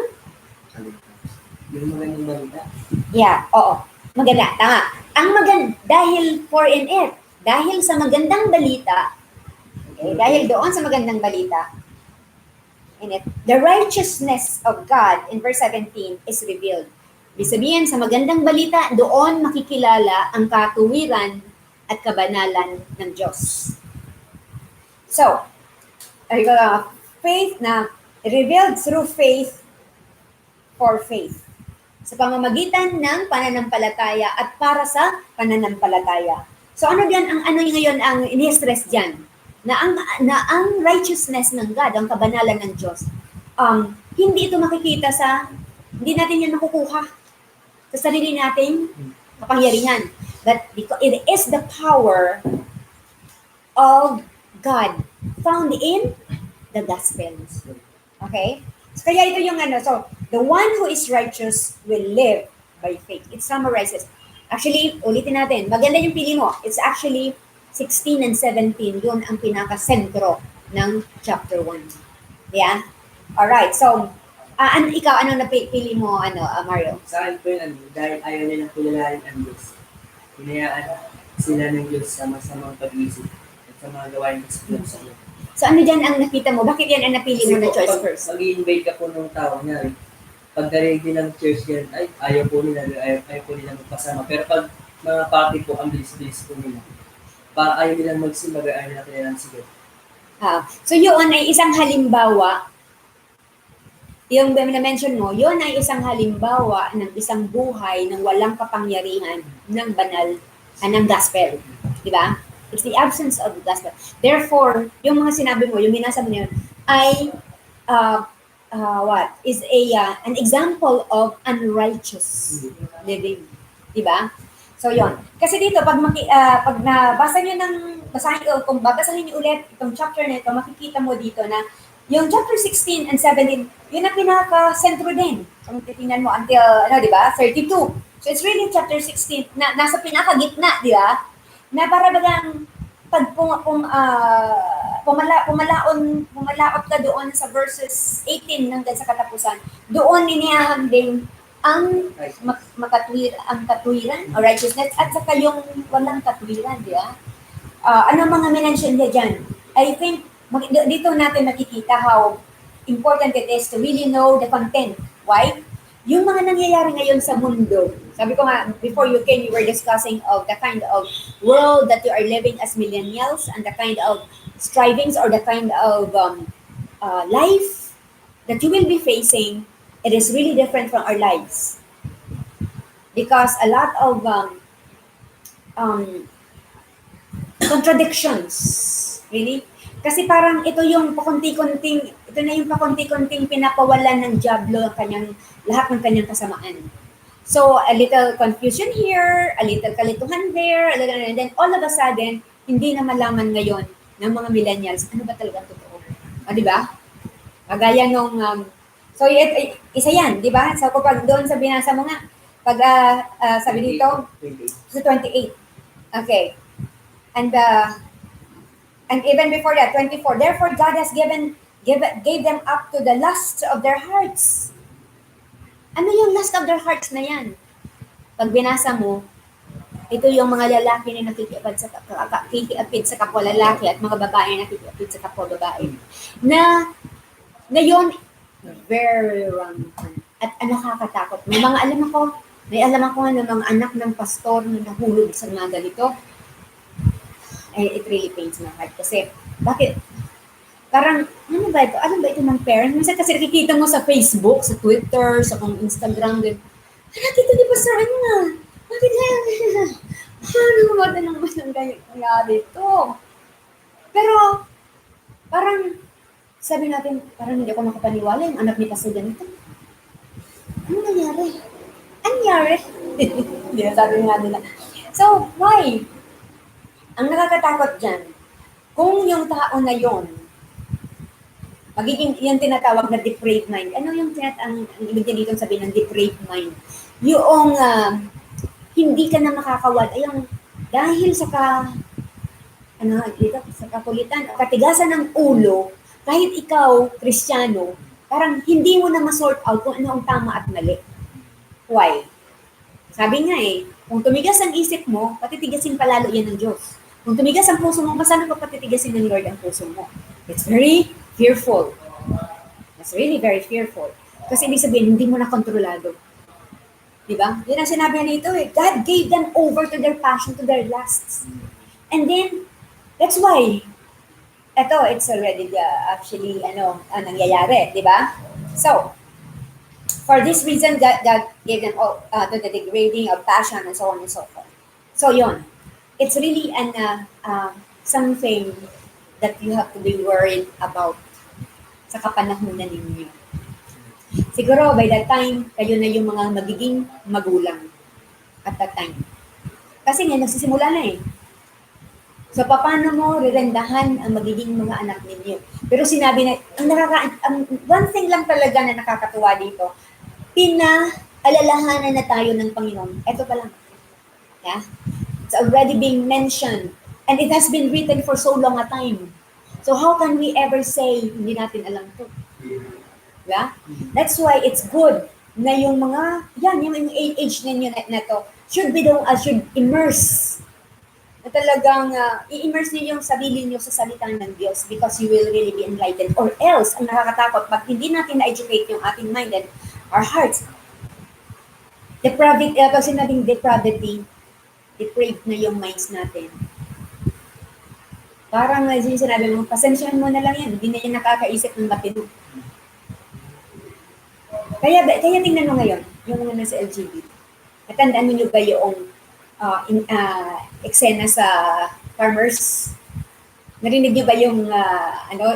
yung magandang balita. Yeah, oo. Maganda, tama. Dahil for in it, dahil sa magandang balita, okay, dahil doon sa magandang balita, in it, the righteousness of God, in verse 17, is revealed. Ibig sabihin, sa magandang balita, doon makikilala ang katuwiran at kabanalan ng Diyos. So, faith na revealed through faith for faith. Sa pamamagitan ng pananampalataya at para sa pananampalataya. So ano diyan ang ngayon ang ini-stress diyan? Na ang righteousness ng God, ang kabanalan ng Diyos, hindi ito makikita hindi natin yan makukuha sa sarili nating kapangyarihan. But because it is the power of God found in the Gospels. Okay? So, kaya ito yung so, the one who is righteous will live by faith. It summarizes. Actually, ulitin natin. Maganda yung pili mo. It's actually 16 and 17. Yun ang pinaka-sentro ng chapter 1. Yeah? Alright. So, ikaw, ano napili mo, Mario? Sa akin po yun, dahil ayaw nilang kilalanin ang Diyos. Hinayaan sila ng Diyos sa masamang pag-isip at sa mga gawain ng Espiritu Santo. So ano dyan ang nakita mo? Bakit yan ang napili mo na choice first? Pag-i-invade ka po ng tao niya, pag narinig din ng church yan, ay ayaw po nila magpasama. Pero pag mga party po, ang bilis-bilis po nila. Ayaw nilang magsimbaga, ayaw nila kailangan sigat. So yun ay isang halimbawa, yung na-mention mo, yun ay isang halimbawa ng isang buhay ng walang kapangyarihan ng banal, ng gospel. Diba? It's the absence of the gospel. Therefore, yung mga sinabi mo, yung binasa mo yun, ay an example of unrighteous living. Diba? So, yon. Kasi dito, pag nabasa nyo kung babasahin nyo ulit itong chapter na ito, makikita mo dito na yung chapter 16 and 17, yun ang pinaka-sentro din. So, kung titingnan mo until, di ba, 32. So, it's really chapter 16, na nasa pinaka-gitna, di ba? Na para bagang pag pumalaot ka doon sa verses 18 hanggang sa katapusan, doon inihahambing ang ang katwiran o righteousness at saka yung walang katwiran, di ba? Ano mga minention niya dyan? I think dito natin makikita how important it is to really know the content. Why? Yung mga nangyayari ngayon sa mundo, sabi ko nga, before you came, you were discussing of the kind of world that you are living as millennials and the kind of strivings or the kind of life that you will be facing. It is really different from our lives. Because a lot of contradictions, really. Kasi parang ito yung ito na yung pakunti-kunting pinapawalan ng Diablo lahat ng kanyang kasamaan. So, a little confusion here, a little kalituhan there, and then all of a sudden, hindi na malaman ngayon ng mga millennials, ano ba talaga totoo? O, di ba? Kagaya nung, so, isa yan, di ba? So, kapag doon sa binasa mo nga, pag sabi dito, so 28. Okay. And even before that, 24. Therefore, God has gave them up to the lust of their hearts. Ano yung lust of their hearts na yan? Pag binasa mo, ito yung mga lalaki na nakikiapid sa kapwa lalaki at mga babae na nakikiapid sa kapwa babae. Na yun, very wrong. At nakakatakot. May alam ako ng mga anak ng pastor na nahulog sa mga ganito. It really pains my heart. Kasi, bakit? Parang, ano ba ito? Alam ba ito ng parents? Minsan kasi nakikita mo sa Facebook, sa Twitter, sa Instagram, din. Nakikita ni Pastor, ano nga? Bakit yan? Ano ba ito nang nangyari ito? Pero, parang, sabi natin, parang hindi ako makapaniwala yung anak ni Pastor ganito. Ano nangyari? Hindi na sabi nga nila. So, why? Ang nakakatakot dyan, kung yung tao na yon, magiging yung tinatawag na depraved mind. Ano yung ang ibig dito sabihin ng depraved mind? Yung hindi ka na makakawala, yung dahil sa kakulitan, katigasan ng ulo, kahit ikaw, Kristiyano, parang hindi mo na ma-sort out kung ano ang tama at mali. Why? Sabi nga kung tumigas ang isip mo, patitigasin palalo yan ng Diyos. Kung tumigas ang puso mo, masana pa patitigasin ng Lord ang puso mo. It's very fearful. It's really very fearful. Kasi ibig sabihin, hindi mo na kontrolado. Diba? Yan ang sinabi nito God gave them over to their passion, to their lusts. And then, that's why, it's already actually, nangyayari, diba? So, for this reason, God gave them to the degrading of passion and so on and so forth. So, yon. It's really something that you have to be worried about sa kapanahunan ninyo. Siguro, by that time, kayo na yung mga magiging magulang at that time. Kasi nga, nagsisimula na So, paano mo rirendahan ang magiging mga anak ninyo? Pero sinabi na, one thing lang talaga na nakakatuwa dito, pinaalalahanan na tayo ng Panginoon. Ito pa lang. Yeah? It's already being mentioned. And it has been written for so long a time. So how can we ever say, hindi natin alam to? Yeah? That's why it's good na yung yung age ninyo na to, should immerse. Na talagang i-immerse niyo yung sarili niyo sa salita ng Diyos because you will really be enlightened. Or else, ang nakakatakot, pag hindi natin na-educate yung ating mind and our hearts, pag sinabing depraved na yung minds natin. Parang sinabi mo, pasensyahan mo na lang yan, hindi na yan nakakaisip ng matino. Kaya tingnan mo ngayon, yung mga nasa LGBT. Natandaan niyo ba yung eksena sa farmers? Narinig niyo ba yung,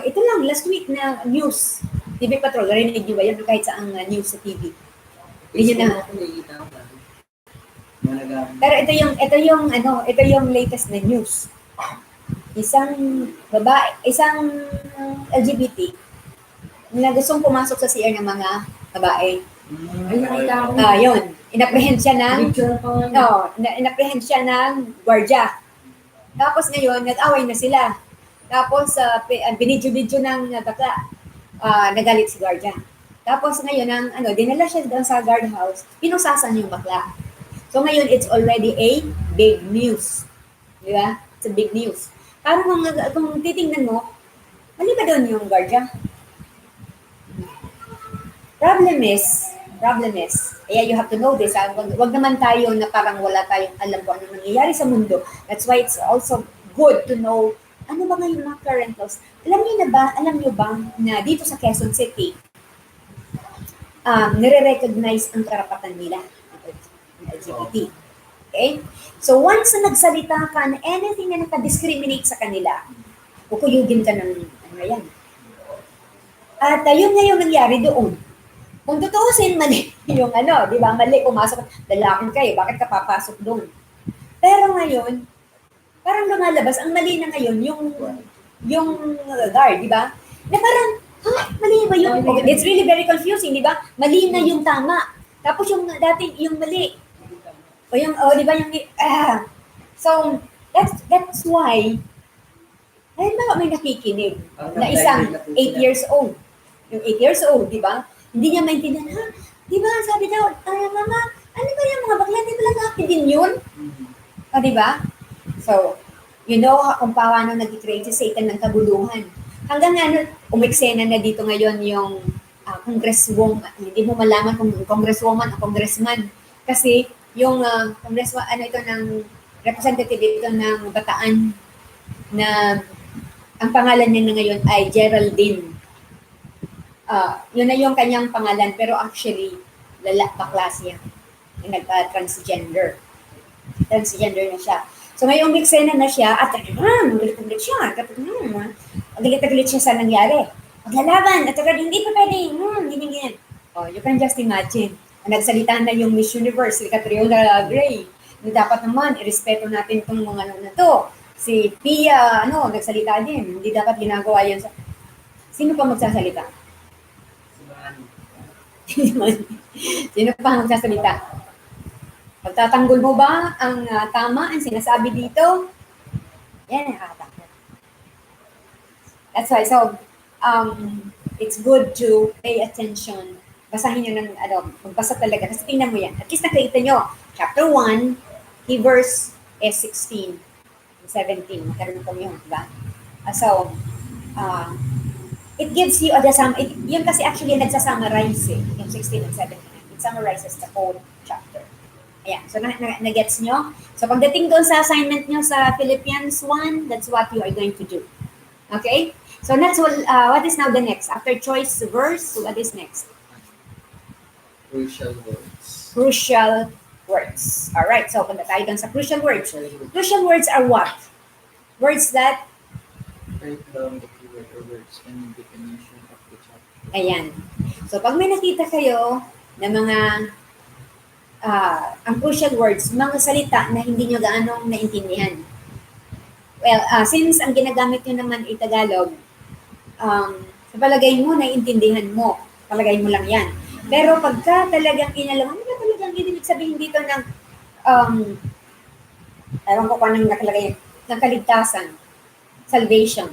ito lang, last week na news, TV Patrol, narinig niyo ba yun kahit sa news sa TV? Hindi niyo na. Managamit. Pero ito yung latest na news. Isang LGBT na gustong pumasok sa CR ng mga babae. Ay, nakita ko. Yun. Inapprehend siya ng Picture pa nga. inapprehend siya ng gwardiya. Tapos ngayon, nag-away na sila. Tapos, binidyo-bidyo ng bakla. Nagalit si gwardiya. Tapos ngayon, dinala siya doon sa guardhouse, pinusasan yung bakla. So ngayon, it's already a big news. Di ba? It's a big news. Parang kung titingnan mo, mali ba doon yung gwardiya? Problem is, you have to know this. Wag naman tayo na parang wala tayong alam kung ano nangyayari sa mundo. That's why it's also good to know ano ba ngayon mga current laws. Alam niyo ba na dito sa Quezon City, nire-recognize ang karapatan nila ng LGBT. Okay? So once na nagsalita ka na anything na nakadiscriminate sa kanila, kukuyugin ka ng yan. At yun nga yung nangyari doon. Kung tutuusin, mali yung di ba? Mali, pumasok, lalaki ka bakit ka papasok doon? Pero ngayon, parang lumalabas, ang mali na ngayon, yung guard, di ba? Na parang, mali ba yun? Okay, it's really very confusing, di ba? Mali na yung tama. Tapos yung dating, yung mali. O yung, di ba yung, so, that's why, ayun ba may nakikinig na isang 8 years old. Yung 8 years old, di ba? Hindi niya maintindihan, di ba, sabi daw, mama, ano ba yung mga bakla, di ba lang akin din yun? O, di ba? So, you know kung paano nag-create si Satan ng kaguluhan. Hanggang umeksena na dito ngayon yung congresswoman. Hindi mo malaman kung congresswoman o congressman. Kasi yung congressman, ito ng representative ito ng Bataan na ang pangalan niya na ngayon ay Geraldine. Yun na yung kanyang pangalan, pero actually, bakla siya. Nagpa-transgender. Transgender na siya. So ngayong miksena na siya, at galit-galit siya. Galit-galit siya sa nangyari. Maglalaban, at hindi pa pwede, ganyan. You can just imagine. Nagsalita na yung Miss Universe, si Catriona Gray. Dapat naman, irespeto natin itong mga na to. Si Pia, nagsalita din. Hindi dapat ginagawa yan sa... Sino pa magsasalita? Sino pa magsasalita? Pagtatanggol mo ba ang tama, ang sinasabi dito? Yan, nakakatakot. That's why, so, it's good to pay attention. Basahin nyo ng, magbasa talaga. Kasi tingnan mo yan. At least nakita nyo, chapter 1, verse 16, 17. Magkaroon ko yun, diba? So, it gives you, yun kasi actually nagsasummarize yung 16 and 17. It summarizes the whole chapter. Ayan, so na-gets nyo? So pagdating doon sa assignment nyo sa Philippians 1, that's what you are going to do. Okay? So that's what is now the next? After choice verse, what is next? Crucial words. Crucial words. Alright, so punta tayo doon sa crucial words. Crucial words are what? Words that? Write down the keyword or words and definition of the chapter. Ayan. So pag may nakita kayo na mga ang crucial words, mga salita na hindi nyo gaanong naintindihan. Well, since ang ginagamit nyo naman ay Tagalog, sa palagay mo, naiintindihan mo. Palagay mo lang yan. Pero pagka talagang inalam, ano ba talagang ibig sabihin dito ng, ewan ko kung anong nakalagay, ng kaligtasan, salvation.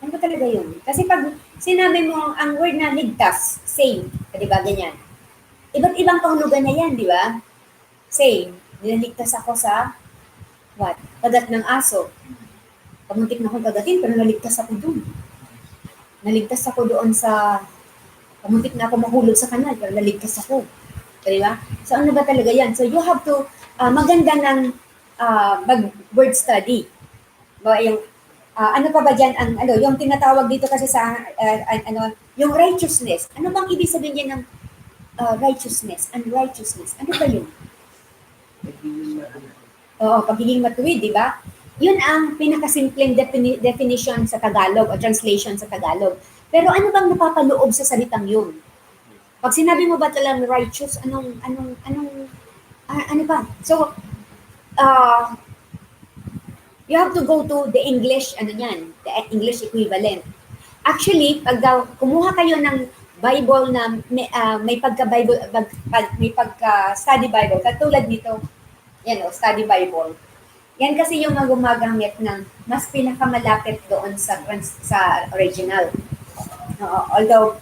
Ano ba talaga yun? Kasi pag sinabi mo ang word na ligtas, save, di ba, ganyan. Iba't ibang kahulugan na yan, di ba? Save, nilaligtas ako sa, kagat ng aso. Pamuntik na akong kagatin, pero naligtas ako doon. Naligtas ako doon sa, pamuntik na ako mahulog sa kanal, pero naligtas ako. Di ba? So ano ba talaga yan? So you have to, maganda ng mag-word study. Yung, ano pa ba dyan, yung tinatawag dito kasi sa, yung righteousness. Ano bang ibig sabihin niya ng righteousness, unrighteousness? Ano ba yun? Pagiging matuwid, di ba? Yun ang pinakasimpleng definition sa Tagalog o translation sa Tagalog. Pero ano bang napapaloob sa salitang yun? Pag sinabi mo ba talagang righteous, anong Ano ba? So, uh, you have to go to the English, ano yan, the English equivalent. Actually, pag daw kumuha kayo ng Bible na may pagka-Bible, may pagka-study Bible, katulad nito, yan o, study Bible. Yan kasi yung mga gumagamit ng mas pinakamalapit doon sa original. Although,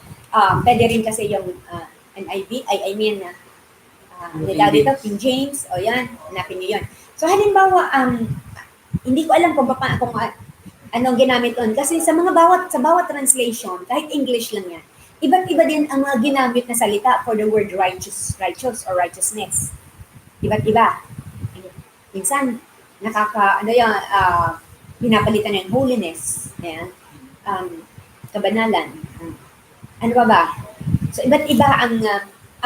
pwede rin kasi yung NIV, I mean, nila dito, King James, o yan, hanapin niyo yun. So, halimbawa, hindi ko alam kung anong ginamit doon. Kasi sa bawat translation, kahit English lang yan, iba't iba din ang mga ginamit na salita for the word righteous or righteousness. Iba't iba. Minsan, pinapalitan ng holiness, ayan, kabanalan. Ano pa ba? So, iba't iba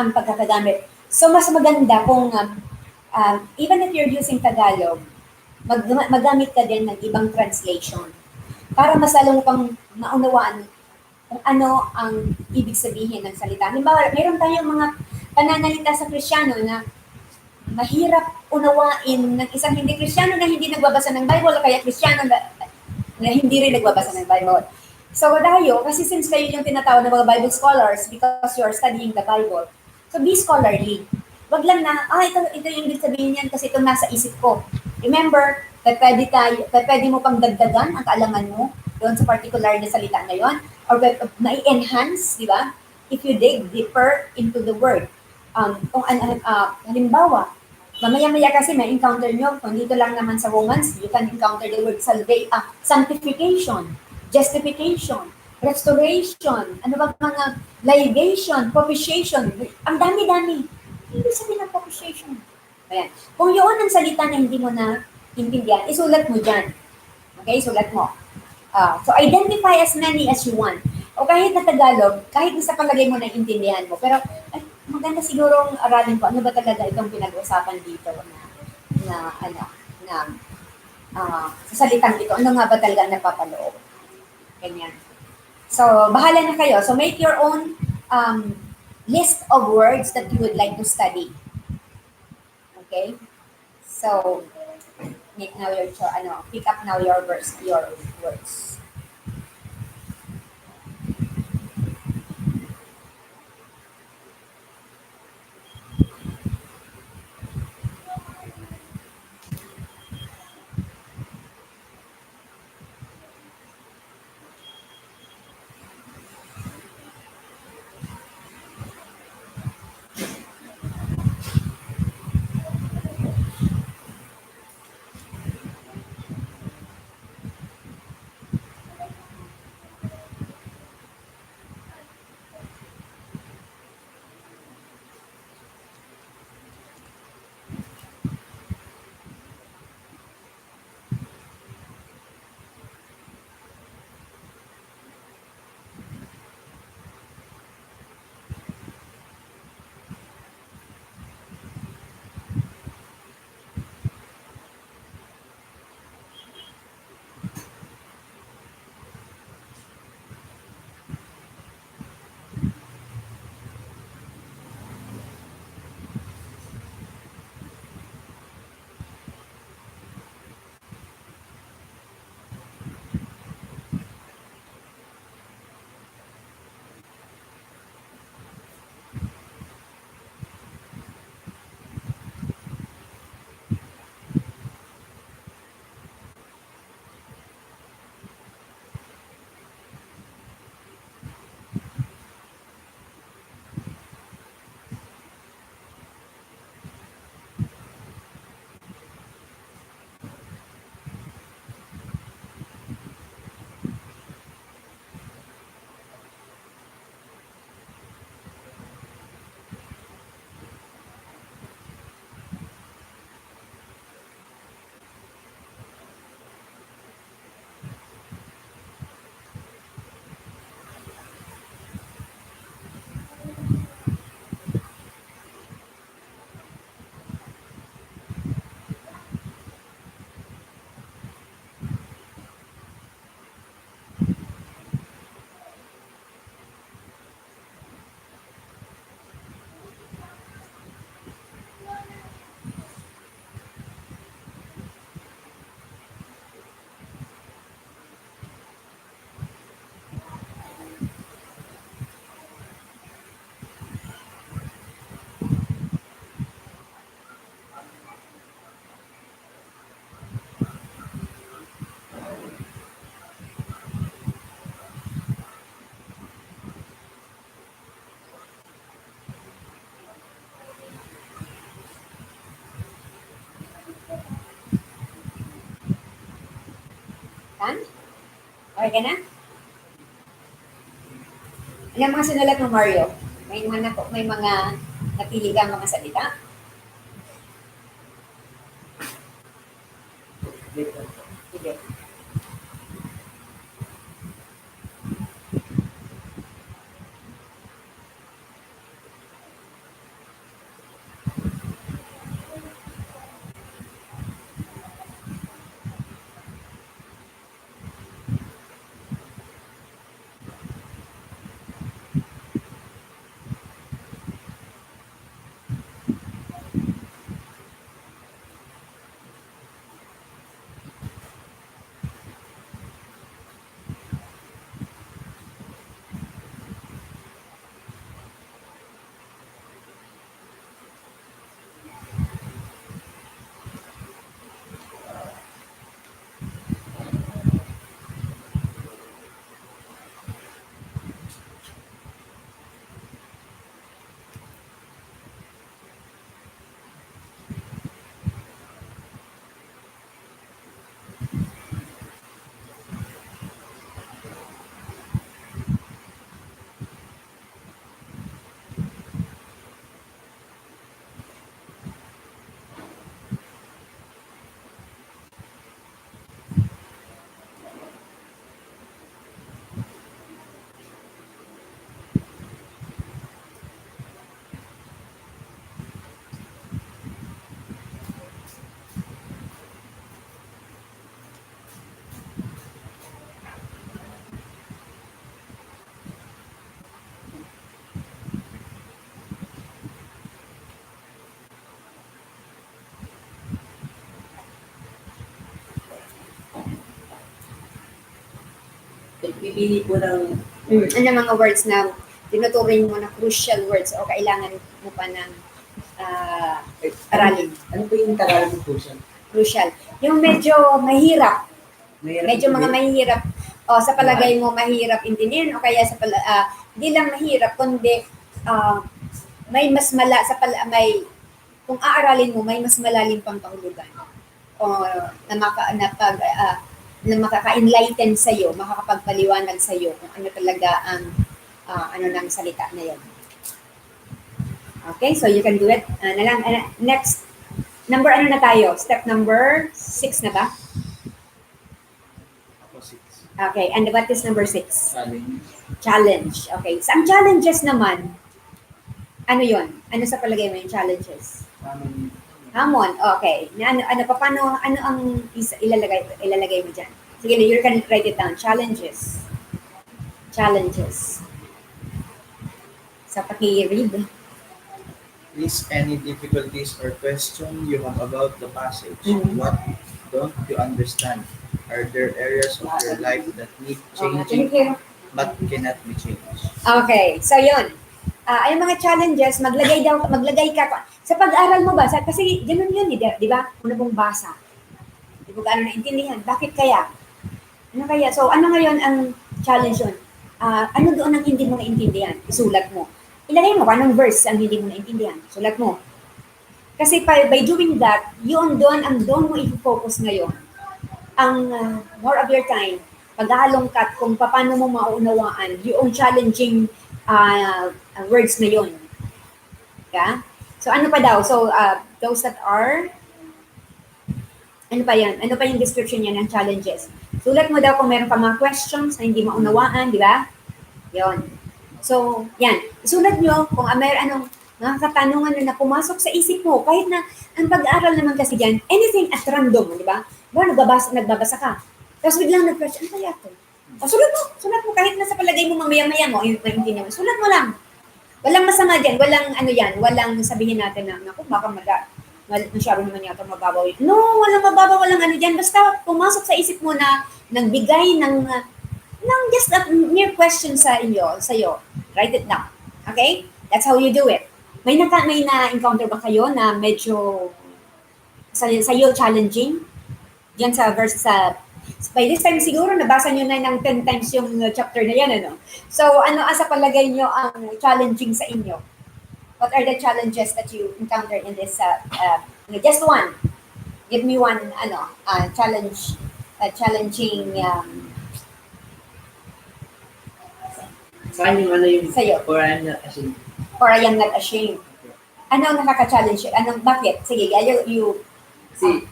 ang pagkakagamit. So, mas maganda kung, even if you're using Tagalog, magamit ka din ng ibang translation para mas lalo mo pang maunawaan kung ano ang ibig sabihin ng salita. Halimbawa, mayroon tayong mga pananalita sa Kristiyano na mahirap unawain ng isang hindi Kristiyano na hindi nagbabasa ng Bible o kaya Kristiyano na hindi rin nagbabasa ng Bible. So tayo, kasi since kayo yung tinatawag ng mga Bible scholars because you are studying the Bible, so be scholarly. Wag lang na, ito yung ibig sabihin yan kasi ito nasa isip ko. Remember, pwede mo pang dagdagan ang kaalaman mo doon sa particular na salita na yon or na-enhance, di ba? If you dig deeper into the word. Halimbawa, mamaya-maya kasi may encounter nyo, kung dito lang naman sa Romans, you can encounter the word sanctification, justification, restoration, ano ba mga libation, propitiation, ang dami-dami. Hindi sabihin ng propitiation. Ayan. Kung yun ang salita na hindi mo na intindihan, isulat mo dyan. Okay, isulat mo. So, identify as many as you want. O kahit na Tagalog, kahit sa palagay mo na intindihan mo. Pero, maganda sigurong aralin ko, ano ba talaga itong pinag-usapan dito sa salitang ito, ano nga ba talaga ang napapaloob. Ganyan. So, bahala na kayo. So, make your own list of words that you would like to study. Okay? So, make now your pick up now your words. Han? Okay ka na? Ano ang mga sinulat mo, Mario? May mga napili kang mga salita? Wait lang. Sige. Pipili po ng Ano mga words na tinuturing mo na crucial words o kailangan mo pa ng aralin? Ano po yung Tagalog po siya? Crucial. Yung medyo mahirap, medyo mga mahirap, o sa palagay mo mahirap intindihin o kaya hindi lang mahirap kundi may mas kung aaralin mo may mas malalim pang kahulugan o na makaka-enlighten sa iyo, makakapagpaliwanag sa iyo kung ano talaga ang ano ng salita na 'yon. Okay, so you can do it. Next number ano na tayo? Step number 6 na ba? Ako 6. Okay, and what is number 6? Challenge. Challenge. Okay. So, ang challenges naman, ano yon? Ano sa palagay mo yung challenges? Hamon. Okay. Paano, ano ang ilalagay mo dyan? Sige, you can write it down. Challenges. Challenges. Sa paki-read. List any difficulties or question you have about the passage. Mhm. What don't you understand? Are there areas of your life that need Can you changing hear? but cannot be changed? Okay. So, yun. Ay mga challenges, maglagay ka. Sa pag-aaral mo ba? Kasi ganun yun, di ba? Una pong basa. Di mo gaano naintindihan. Bakit kaya? Ano kaya? So, ano ngayon ang challenge yun? Ano doon ang hindi mo naintindihan? Isulat mo. Ilagay mo, anong verse ang hindi mo naintindihan? Sulat mo. Kasi by doing that, doon mo i-focus ngayon. Ang more of your time, pag-aalongkat kung paano mo mauunawaan yung challenging words na yun. Yeah? So, ano pa daw? So, those that are, ano pa yan? Ano pa yung description niya ng challenges? Sulat mo daw kung meron pa mga questions na hindi maunawaan, di ba? Yun. So, yan. Isulat nyo kung anong mga katanungan na pumasok sa isip mo. Kahit na, ang pag-aaral naman kasi dyan, anything at random, di ba? Nagbabasa ka. Tapos biglang nag-question, ano kaya ito? O, sulat mo kahit na sa palagay mo mamaya-maya mo, maintindihan mo. Sulat mo lang. Walang masama dyan, walang sabihin natin na, naku, baka masyado naman yata mababaw. No, walang mababaw, walang ano dyan. Basta pumasok sa isip mo na nagbigay ng just a mere question sa iyo. Write it down. Okay? That's how you do it. May na-encounter ba kayo na medyo sa iyo challenging? Diyan sa verse by this time siguro nabasa nyo na ng 10 times yung chapter na yan, ano? So, sa palagay nyo ang challenging sa inyo? What are the challenges that you encounter in this, just one? Give me one, challenge challenging Sa akin yung ano yung sa'yo, for I'm not ashamed. or I am not ashamed. Ano ang nakaka-challenge? Bakit? Sige, you Kasi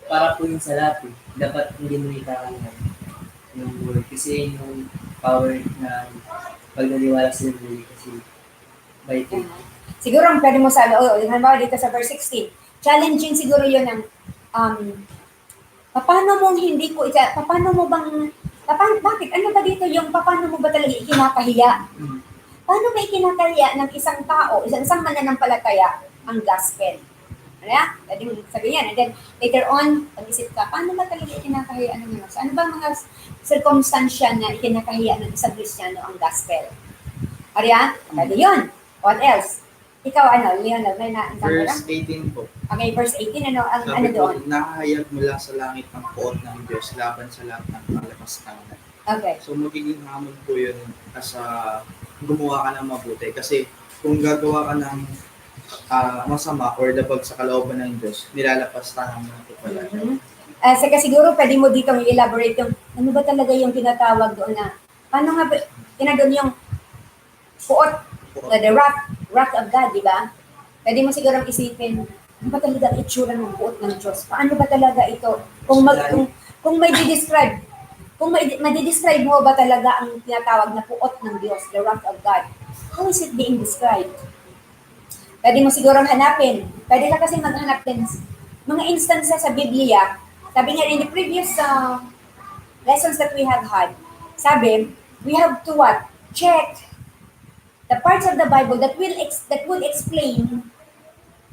para po yun sa lahat eh. Dapat hindi mo itakangan yung word. Kasi yung power na pagdaliwala sa Biblia kasi by faith. siguro ang pwede mo sabi, halimbawa dito sa verse 16, challenging siguro yun ng, bakit? Ano ba dito yung, paano mo ba talaga ikinakahiya? Paano ba ikinakahiya ng isang tao, isang mananampalataya, ang gospel? Ano yan? Pwede mo sabihin yan. And then, later on, pag-isip ka, paano ba talaga ikinakahiya ng mga? So, ano ba mga circumstansya na ikinakahiya ng isang Kristiyano ang gospel? Ariyan? Pwede yun. What else? Ikaw, Leonel, may na-encounter Verse 18 po. Okay, verse 18, ano Sabi doon? po, nakahayag mula sa langit ang poot ng Diyos laban sa lahat ng kalapastangan. Okay. So magiging hamon po yun as gumawa ka ng mabuti. Kasi kung gagawa ka ng masama or dabag sa kalooban ng Diyos, nilalapastangan mo na ito pala. Saka siguro pwede mo dito i-elaborate yung ano ba talaga yung tinatawag doon na paano nga ba, doon yung puot, the wrath of God, di ba? Pwede mo siguro isipin, ano ba talaga itsura ng puot ng Diyos? Paano ba talaga ito? Kung may di-describe, kung may-describe mo ba talaga ang tinatawag na puot ng Diyos, the wrath of God? How is it being described? Pwede mo siguro hanapin. Pwede ka kasi maghanap din mga instances sa Biblia. Sabi nga in the previous lessons that we have had, sabi, we have to what? Check the parts of the Bible that will explain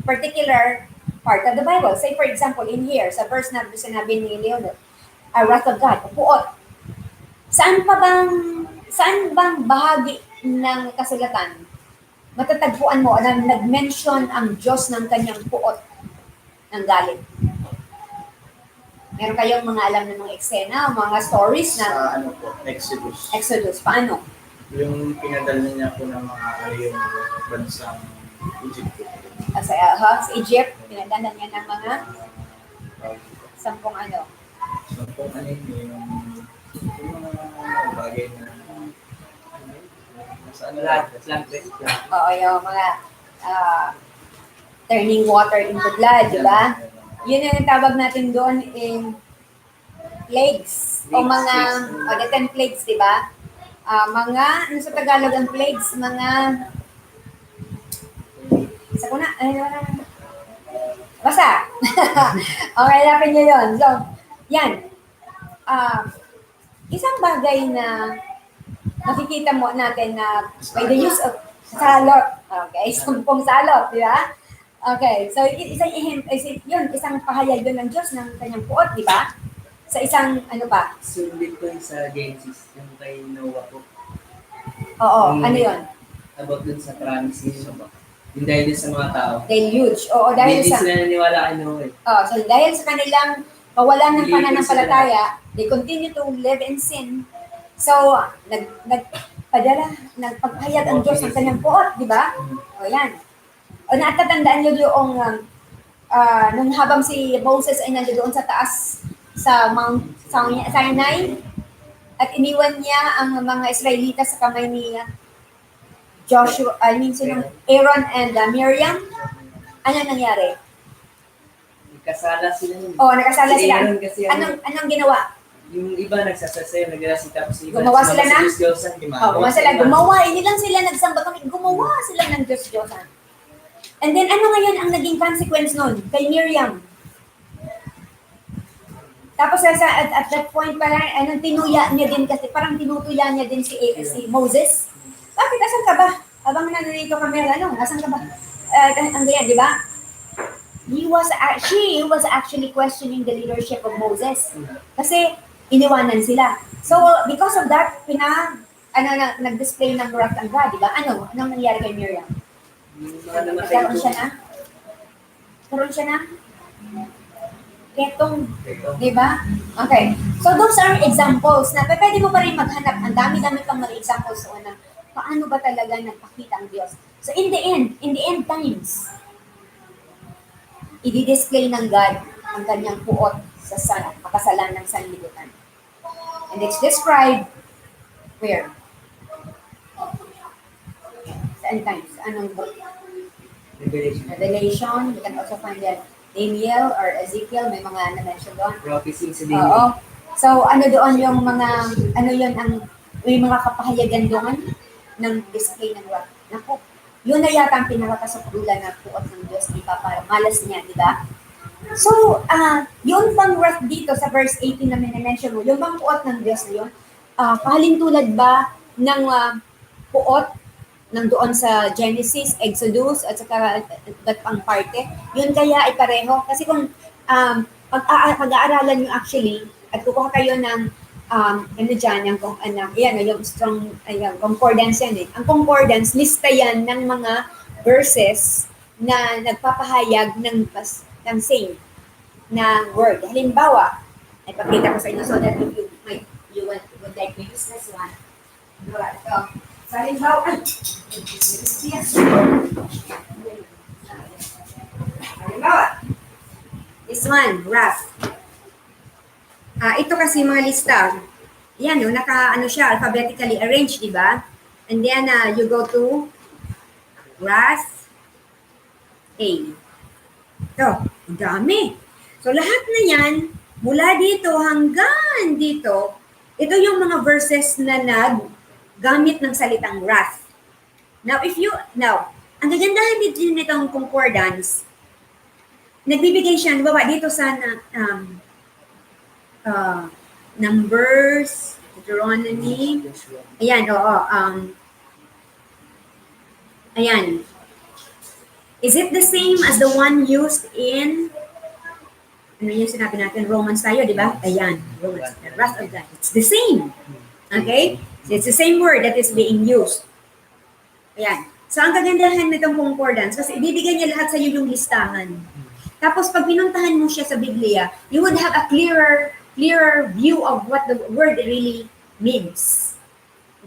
particular part of the Bible. Say for example, in here, sa verse na sinabi ni Leonel, wrath of God, puot. Saan bang bahagi ng kasulatan matatagpuan mo na nag-mention ang Diyos ng kanyang puot ng galit? Meron kayong mga alam ng mga eksena, mga stories na Sa po, Exodus. Exodus, paano? Yung pinadala niya po ng mga yung bansang Egypt po. Sa Egypt, pinadala niya ng mga sampung So kung ano yung mga bagay na nasa Lahat. Oo, yung mga turning water into blood, di ba? Yun yung tawag natin doon in plagues. O mga, the 10 plagues, di ba? Mga, ano sa Tagalog ang plagues? Mga, basta. Okay, lapin nyo yun. So, yan. Isang bagay na makikita mo natin na by the use of salot. Okay, sampung salot, di ba? Okay, so isang pahayag doon ng Diyos ng kanyang puot, di ba? Sa isang, Sundin ko yung sa Genesis, yung kay Noah po. Oo, ano yun? About dun sa promise niya. Yung dahil din sa mga tao. Deluge. Oo, dahil Hindi sa... sila naniwala kay Noah eh. So dahil sa kanilang kawalan ng pananampalataya, they continue to live in sin. So, nagpagpahayag ang Diyos ng kanyang puot, di ba? O yan. O natatandaan nyo yung nung habang si Moses ay nandoon sa taas sa Mount Sinai at iniwan niya ang mga Israelita sa kamay ni Joshua, Aaron and Miriam. Ano nangyari? Nagkasala sila yun. Nakasala Si sila. Aaron kasi Anong ginawa? yung iba nagsasasayo, naglalasi tapos iba. Gumawa sila na? Gumawa. Hindi lang sila nagsamba kami. Gumawa sila ng Diyos-Diyosan. And then, ano ngayon ang naging consequence nun? Kay Miriam. Tapos at that point parang tinuya niya din kasi parang tinutuya niya din si Moses. Bakit asan ka ba? Habang nandito kami, asan ka ba? Ang ganyan, di ba? She was actually questioning the leadership of Moses. Kasi iniwanan sila. So because of that, nag-display ng wrath ng God, di ba? Anong nangyari kay Miriam? Karoon siya na? Ketong, di ba? Okay. So those are examples na pwede mo pa rin maghanap. Ang dami-dami pang mga examples so na paano ba talaga nagpakita ang Diyos. So in the end times, i-display ng God ang kanyang puot sa pakasalan ng sanlibutan. And it's described where? Saan times? Anong book? Revelation. Revelation. You can also find that Daniel or Ezekiel, may mga na-mention doon. Prophecy sa Oo. Daniel. So, ano doon yung mga, ano yun, may mga kapahayagan doon ng display ng wrath. Naku, yun na yata ang pinakakasukdulan na puot ng Diyos, di ba? Para malas niya, di ba? So, yung bang wrath dito sa verse 18 na mention mo, yung bang puot ng Diyos na yun, pahalintulad ba ng puot ng doon sa Genesis, Exodus, at saka that pang parte? Yun kaya ay pareho? Kasi kung pag-aaralan nyo actually, at kukuha kayo ng ano dyan, yung strong, concordance yan eh. Ang concordance, lista yan ng mga verses na nagpapahayag ng same na word. Halimbawa, ay pakita ko sa inyo so that you would like to use this one. Ito. So, halimbawa, this one, wrath. Ito kasi mga lista. Yan, no, siya, alphabetically arranged, di ba? And then, you go to wrath A. Ito, ang dami. So, lahat na yan, mula dito hanggang dito, ito yung mga verses na naggamit ng salitang wrath. Now, ang gagandahan dito nitong concordance, nagbibigay siya, baba dito sa Numbers, Deuteronomy, ayan, oo, ayan. Is it the same as the one used in, ano yung sinabi natin, Romans tayo, di ba? Ayan, Romans, the wrath of God. It's the same. Okay? So it's the same word that is being used. Ayan. So ang kagandahan nitong concordance, kasi ibibigay niya lahat sa iyo yung listahan. Tapos pag pinuntahan mo siya sa Biblia, you would have a clearer view of what the word really means.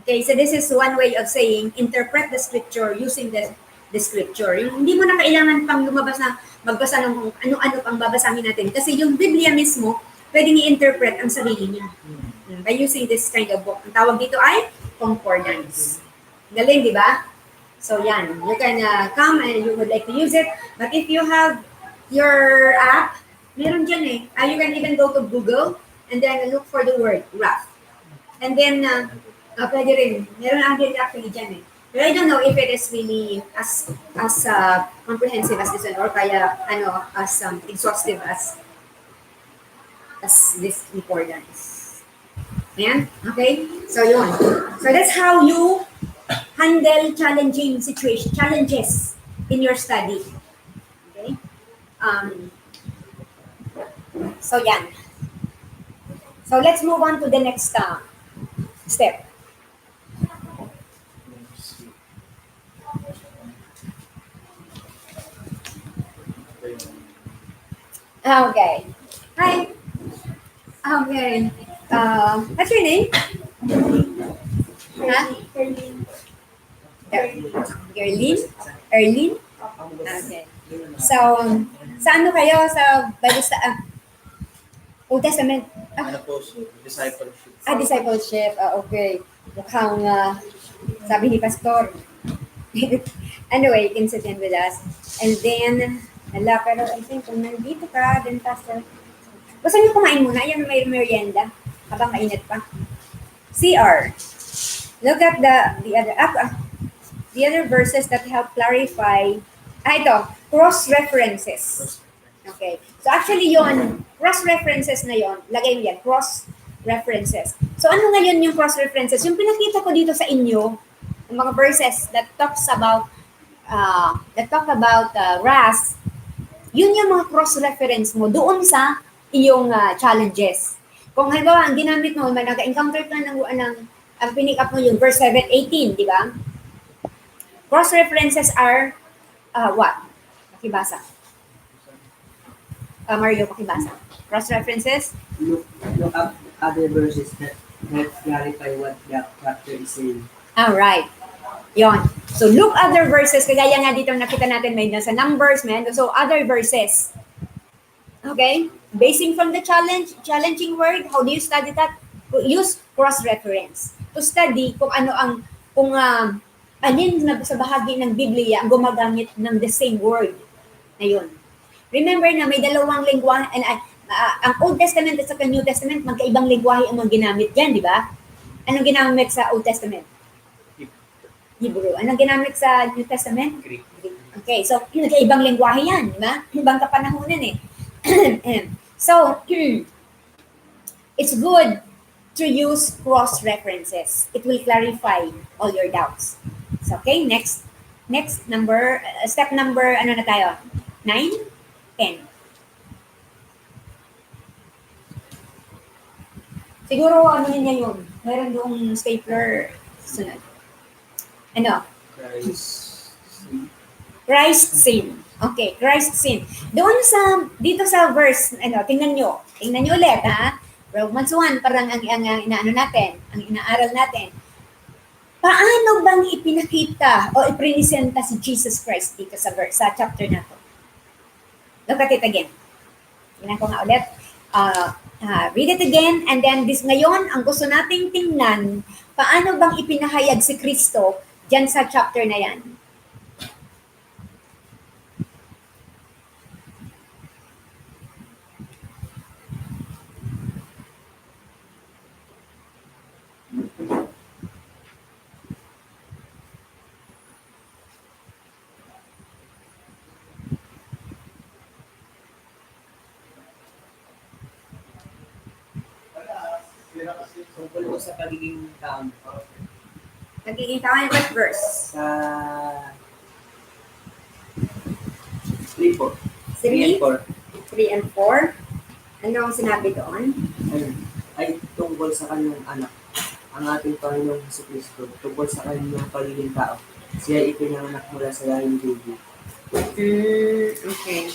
Okay, so this is one way of saying, interpret the scripture using the scripture. Yung hindi mo na kailangan pang magbasa ng ano-ano pang babasahin natin. Kasi yung Biblia mismo, pwedeng i-interpret ang sarili niya. By using this kind of book. Ang tawag dito ay concordance. Galing, di ba? So yan, you can come and you would like to use it. But if you have your app, meron dyan eh. You can even go to Google and then look for the word wrath. And then, pwede rin. Meron din actually dyan eh. But I don't know if it is really as comprehensive as this one or kaya as exhaustive as this concordance. Ayan? Okay? So yun. So that's how you handle challenges in your study. Okay? So yan. So let's move on to the next step. Okay. Hi. Okay. What's your name? Huh? Erlin? Erlin? Okay. So, sa ano kayo? Sa Bible Old Testament? Ano po, discipleship. Discipleship. Okay. Mukhang sabi ni Pastor. Anyway, you can sit in with us. And then, pero I think kung nandito ka, then Pastor, gusto niyo kumain muna? Yan, may merienda. Habang mainit pa. CR. Look at the other verses that help clarify. Ito, cross-references. Okay. So actually yon cross-references na yon, lagay mo yan, cross-references. So ano ngayon yung cross-references? Yung pinakita ko dito sa inyo, yung mga verses that talk about wrath, yun yung mga cross-reference mo doon sa iyong challenges. Kung halimbawa, ang ginamit mo, nag-encounter ka ng ang pinick up mo yung verse 7:18, di ba? Cross-references are what? Pakibasa. Mario, pakibasa. Cross-references? Look up other verses that clarify what the chapter is saying. Right. Yon. So look other verses. Kagaya nga dito nakita natin may nasa Numbers, may so other verses. Okay? Basing from the challenging word, how do you study that? Use cross-reference. To study kung ano ang, kung alin na sa bahagi ng Biblia ang gumagamit ng the same word na yun. Remember na may dalawang lingwahe, ang Old Testament at saka New Testament, magkaibang lingwahe ang mga ginamit dyan, di ba? Anong ginamit sa Old Testament? Hebrew. Anong ginamit sa New Testament? Greek. Okay, so yun, nagkaibang lingwahe yan, di ba? Ibang kapanahunan eh. So, it's good to use cross-references. It will clarify all your doubts. So, okay, next number, step number, ano na tayo? 9? 10. Siguro, ano niya yun? Meron doong stapler, sunod. Ano? Christ sin. Okay, Christ sin. Doon dito sa verse, tingnan nyo ulit, ha? Romans 1, parang ang inaano natin, ang inaaral natin. Paano bang ipinakita o ipresenta si Jesus Christ dito sa chapter na to? Look at it again. Tingnan ko nga ulit. Read it again, and then ngayon, ang gusto nating tingnan, paano bang ipinahayag si Kristo dyan sa chapter na yan? Tungkol po sa pagiging tao. Nagiging tama yung verse? Sa 3 po. 3? 4. 3 and 4. Ano ang sinabi doon? Ay tungkol sa kanyang anak, ang ating Panginoong Jesucristo, tungkol sa kanyang pagiging tao. Siya ay ipinanganak mula sa lahing Judio. Okay.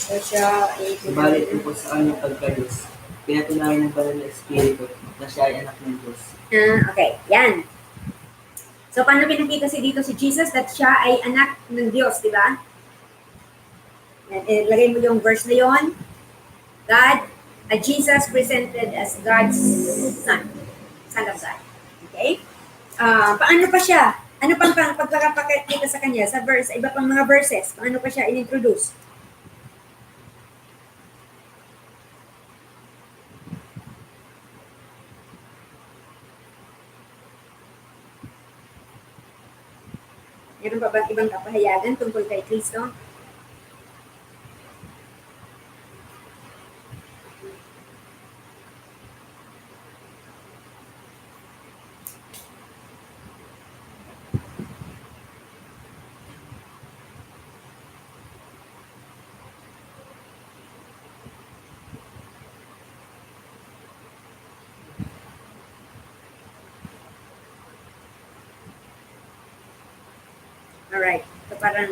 So siya ay Subalit tungkol sa kanyang pagkadiyos, pinatunayan ng banal na Espiritu na siya ay anak ng Diyos. Okay, yan. So paano pinakita dito si Jesus that siya ay anak ng Diyos, di ba? Lagay mo yung verse na yon. God, Jesus presented as God's Son of God. Okay? Paano pa siya? Ano pang pagpapakita sa kanya sa verse, iba pang mga verses? Paano pa siya inintroduce? Meron pa ba ibang kapahayagan tungkol kay Kristo? Alright. So parang,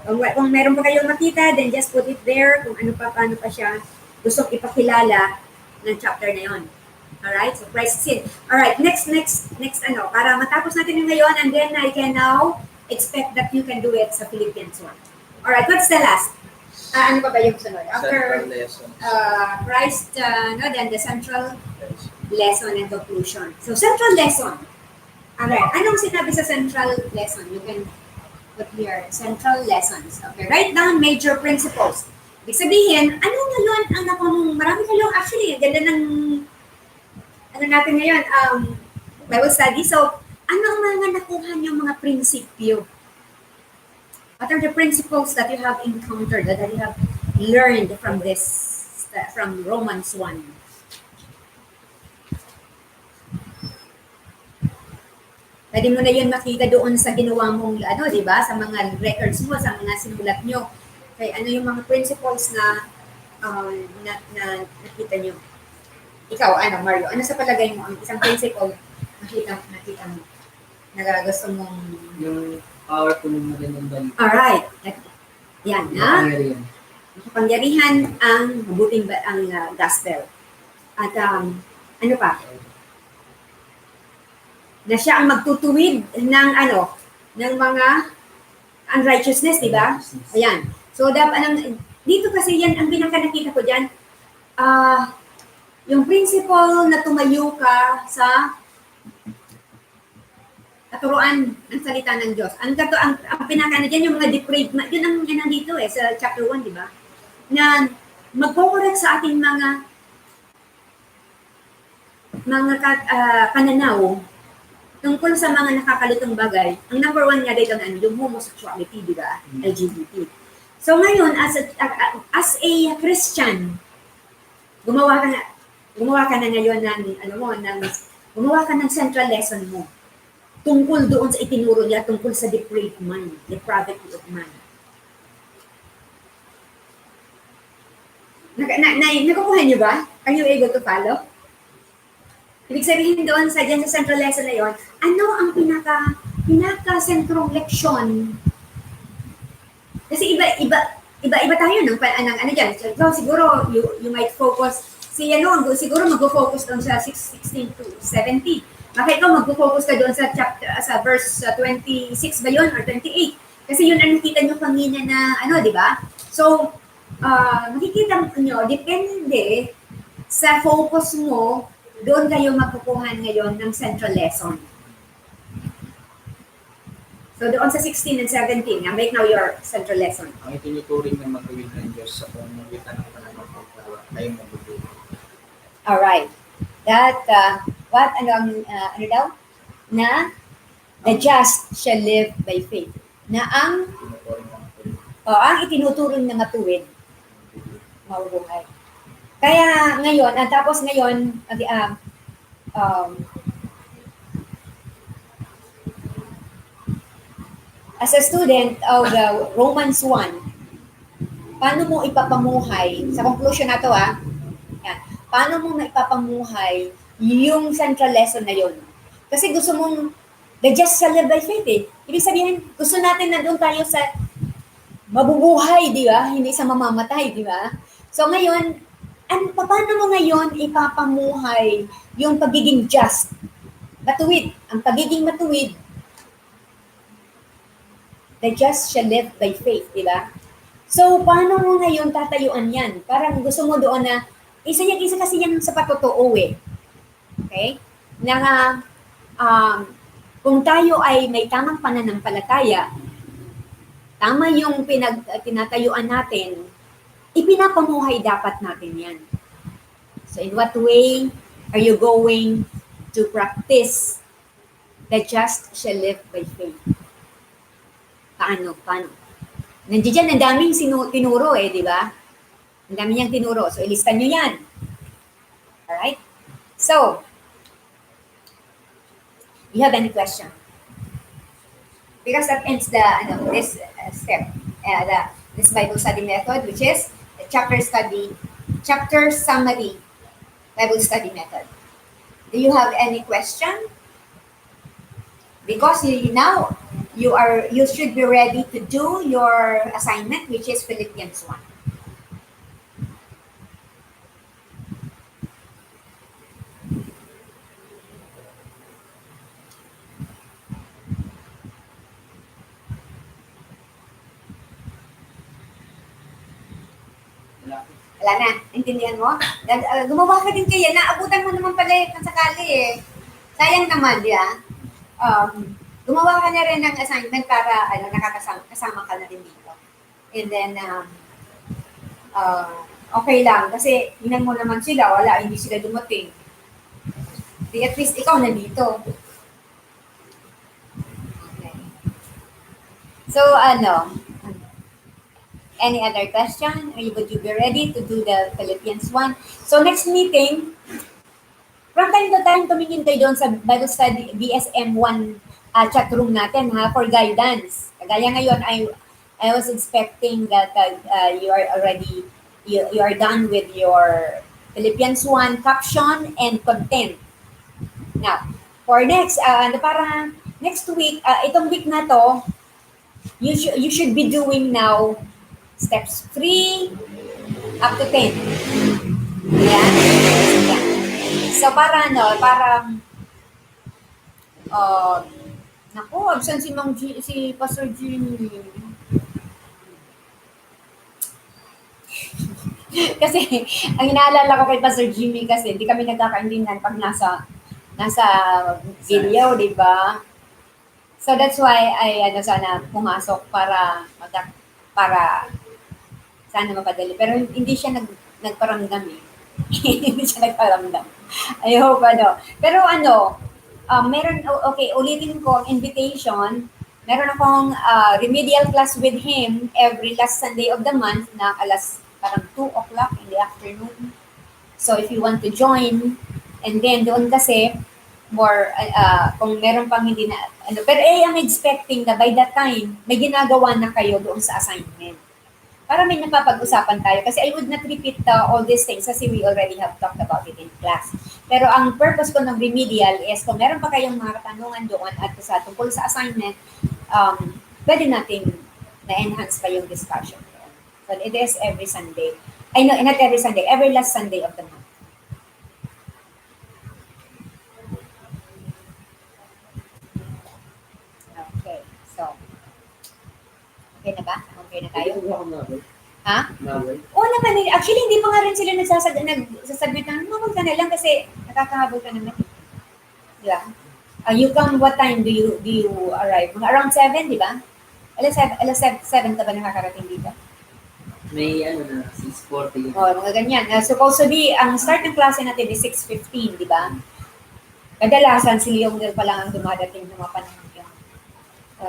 kung meron pa kayong makita, then just put it there kung paano pa siya gustong ipakilala ng chapter na yon. Alright? So Christ sin. Alright, next, para matapos natin yung ngayon, and then I can now expect that you can do it sa Philippians 1. Alright, what's the last? Ano pa ba yung sunod? After Central lessons. Christ, then the central lesson and conclusion. So central lesson. Alright, anong sinabi sa central lesson? You can put here, central lessons. Okay, write down major principles. Ibig sabihin, ano ngayon ang marami kayong actually, ganda ng natin ngayon, Bible study. So, ano ang mga nakuha niyong mga prinsipyo? What are the principles that you have encountered, that you have learned from from Romans 1? Pwede mo na yun makita doon sa ginawa mong, di ba? Sa mga records mo, sa mga sinulat nyo. Okay, ano yung mga principles na nakita nyo? Ikaw, Mario, ano sa palagay mo ang isang principle nakita mo? Nagagusto mong... Yung power po ng magandang balita. Alright. Yan, ha? Makapangyarihan. Makapangyarihan ang mabuting gospel. At ano pa? Na siya ang magtutuwid ng mga unrighteousness, di ba? Ayan. So dapat dito kasi yan, ang pinaka nakita ko dyan, yung principle na tumayo ka sa katuruan ng salita ng Diyos. Ang pinaka na dyan, yung mga depraved, yun ang nandito sa chapter 1, di ba? Na magpo-correct sa ating mga pananaw tungkol sa mga nakakalutong bagay. Ang number one nga dito na yung homosexuality, di ba? LGBT. So ngayon, as a Christian, gumawa ka na ngayon gumawa ka ng central lesson mo tungkol doon sa itinuro niya tungkol sa depraved mind, depravity of mind. Nakukuha niyo ba? Are you able to follow? Ibig sabihin doon sa central lesson na yon, ano ang pinaka-sentrong leksyon? Kasi iba tayo ng ano dyan. So siguro you might focus, siguro mag-focus doon sa 16 to 70. Bakit ikaw mag-focus ka doon sa verse 26 ba yun or 28? Kasi yun ang nakita nyo kanina na di ba? So, makikita nyo, depende sa focus mo, doon kayo magkukuhan ngayon ng central lesson. So doon sa 16 and 17, make now your central lesson. Ang itinuturing ng matuwid ng Diyos sa pamamagitan ng pananampalataya ay mabubuti. Alright. That, ano daw? Na the just shall live by faith. Na ang itinuturing ng matuwid, mabubuhay. Kaya ngayon, tapos ngayon, as a student of Romans 1, paano mo ipapamuhay, sa conclusion na to paano mo maipapamuhay yung central lesson na yun? Kasi gusto mong, the just shall live by faith Ibig sabihin, gusto natin na doon tayo sa mabubuhay, di ba? Hindi sa mamamatay, di ba? So ngayon, paano mo ngayon ipapamuhay yung pagiging just? Matuwid. Ang pagiging matuwid, the just shall live by faith, di ba? So, paano mo ngayon tatayuan yan? Parang gusto mo doon na, isa kasi yan sa patotoo Okay? Na kung tayo ay may tamang pananampalataya, tama yung tinatayuan natin, ipinapamuhay dapat natin yan. So, in what way are you going to practice the just shall live by faith? Paano? Nandiyan, ang daming tinuro di ba? Ang daming niyang tinuro. So, ilistan nyo yan. Alright? So, you have any question? Because that ends this step, this Bible study method, which is the chapter summary Bible study method. Do you have any question? Because now you should be ready to do your assignment, which is Philippians 1. Wala na. Intindihan mo? Gumawa ka din kaya. Naabutan mo naman pala kung sakali Sayang naman, di ba? Gumawa ka na rin ng assignment para nakakasama ka na rin dito. And then, okay lang. Kasi, hinan mo naman sila. Wala, hindi sila dumating. At least, ikaw nandito. Okay. So, any other question? Would you be ready to do the Philippians 1? So, next meeting, from time to time, tumingin kayo doon sa Bible Study BSM 1 chat room natin for guidance. Kagaya ngayon, I was expecting that you are already, you are done with your Philippians 1 caption and content. Now, for next, parang next week, itong week na to, you should be doing now steps 3 up to 10. Ayan. So, parang, naku, absent si Pastor Jeannie. Kasi ang inaalala ko kay Pastor Jimmy kasi hindi kami nagkakaintindihan pag nasa video, di ba? So that's why ay ano sana pumasok para sana mapadali. Pero hindi siya nagparamdam eh. Hindi siya nagparamdam. I hope ano. Pero ano, meron, okay, ulitin ko ang invitation. Meron akong remedial class with him every last Sunday of the month na alas parang 2 o'clock in the afternoon. So if you want to join, and then doon kasi, more, kung meron pang hindi na, ano, pero I'm expecting na by that time, may ginagawa na kayo doon sa assignment. Para may napapag-usapan tayo. Kasi I would not repeat all these things kasi we already have talked about it in class. Pero ang purpose ko ng remedial is kung meron pa kayong mga katanungan doon at sa tungkol sa assignment, pwede natin na-enhance pa yung discussion. So it is every Sunday. I know, not every Sunday, every last Sunday of the month. Okay, so, okay na ba? Okay na tayo? Ha? Oo naman, actually hindi pa nga rin sila nagsasabit ng mawag ka na lang kasi nakakahabol ka naman. Yeah. You come, what time do you arrive? Mga around 7, di ba? Alas 7 ka ba nakakarating dito? May ano na, 6:40. Oh, mga ganyan. Supposed to be, ang start ng klase natin is 6:15, di ba? Kadalasan si Leong Del pa lang ang dumadating ng mga panahon yun.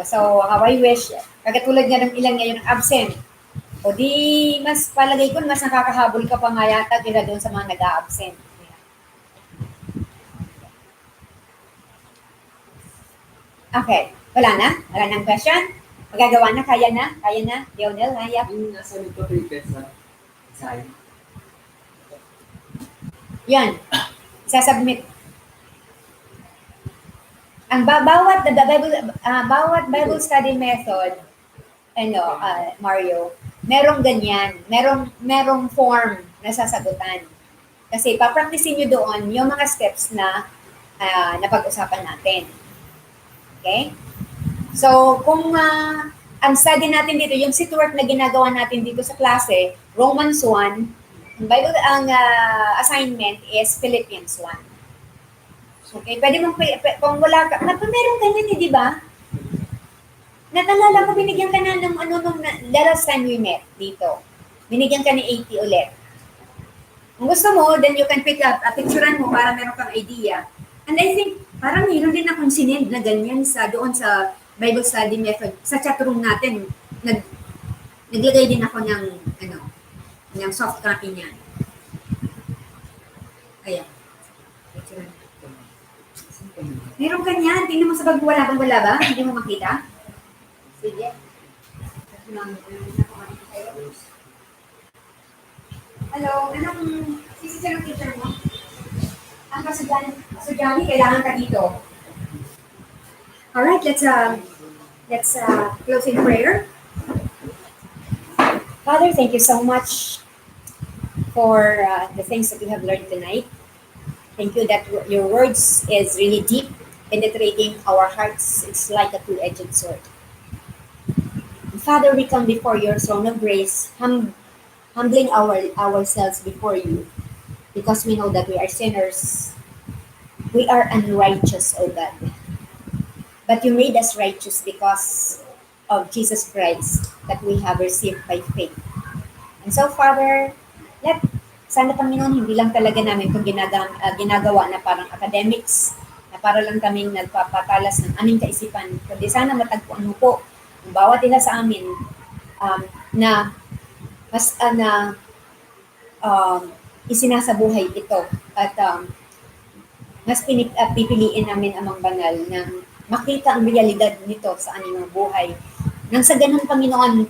So, how I wish, kagatulad nga ng ilan ngayon absent. O di, mas palagay ko, mas nakakahabol ka pa nga yata kila doon sa mga nag-a-absent. Okay, wala na? Wala nang question? Magagawa na? Kaya na? Kaya na? Leonel, hayap? Yung nasa nagpa-prepare sa design. Yan. Sasubmit. Ang bawat Bible study method, Mario, merong ganyan, merong form na sasagutan. Kasi papracticein nyo doon yung mga steps na napag-usapan natin. Okay? So, kung ang study natin dito, yung sit work na ginagawa natin dito sa klase, Romans 1, ang assignment is Philippians 1. Okay, pwede mong, kung wala ka, meron ka yan, di ba? Natalala ko, binigyan ka na ng the last time we met dito. Binigyan ka ni 80 ulit. Kung gusto mo, then you can pick up, picturean mo para meron kang idea. And I think, parang mayroon din akong sinend na ganyan doon sa Bible study method. Sa chatroom natin, naglagay din ako ng soft copy niyan. Ayan. Picturean. Meron ganyan. Tingnan mo sa bag, wala ba? Hindi mo makita? Sige. Hello, sisisa ng teacher mo? Ang kasudyani, kailangan ka dito. Alright, let's close in prayer. Father, thank you so much for the things that we have learned tonight. Thank you that your words is really deep, penetrating our hearts. It's like a two-edged sword. And Father, we come before your throne of grace, humbling ourselves before you, because we know that we are sinners. We are unrighteous, O God. But you made us righteous because of Jesus Christ that we have received by faith. And so, Father, sana Panginoon, hindi lang talaga namin itong ginagawa na parang academics, na para lang kaming nagpapatalas ng aming kaisipan. Kundi sana matagpuan mo po ang bawat isa sa amin na mas isinasabuhay ito at mas pipiliin namin amang banal na makita ang realidad nito sa aming mga buhay. Nang sa ganun, Panginoon,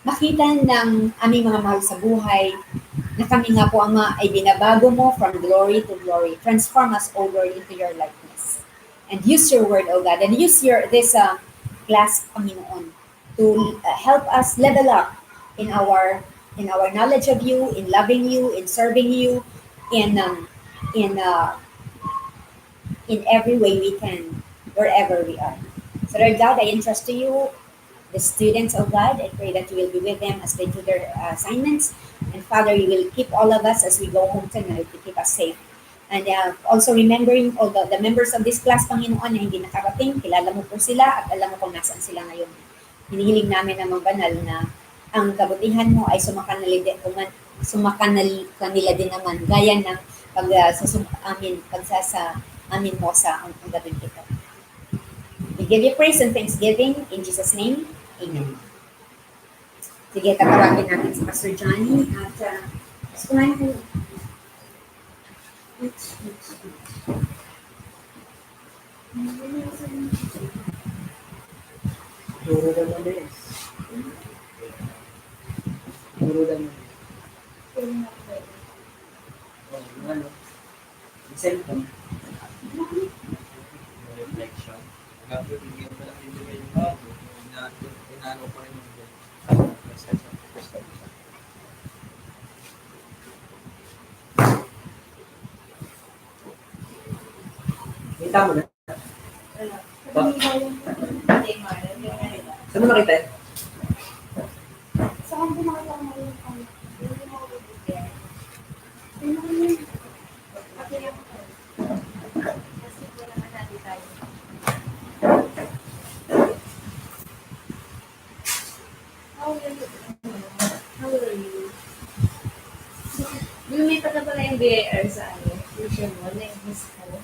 makita ng aming mga mahal sa buhay na kami nga po Ama ay binabago mo from glory to glory. Transform us, O Lord, into your likeness. And use your word, O God, and use this class, Panginoon, to help us level up in our knowledge of you, in loving you, in serving you, in every way we can, wherever we are. So Lord God, I entrust to you the students, of God. I pray that you will be with them as they do their assignments. And Father, you will keep all of us as we go home tonight to keep us safe. And also remembering all the members of this class, Panginoon, na hindi nakarating, kilala mo po sila at alam mo kung nasaan sila ngayon. Hinihiling namin ng mga banal na ang kabutihan mo ay sumakanila din naman, gaya ng amin mo sa ang gabing ito. We give you praise and thanksgiving in Jesus' name. Amen. Sige, tatawagin natin si Pastor Johnny at kumain po. Puro naman din. Puro naman. Oh, ano? Cellphone. Reflection. Kapag hindi mo lang ibigay yung bago, inaano pa rin yung Kita mo na. Saan mo nakita yun? Saan pumakita ko na yung kanya? Hindi mo ako bibigyan. Ano yun? Ako yung kasi wala na natin tayo. How are you? Lumipat na pala yung BIR sa tuition mo, na yung miss ko.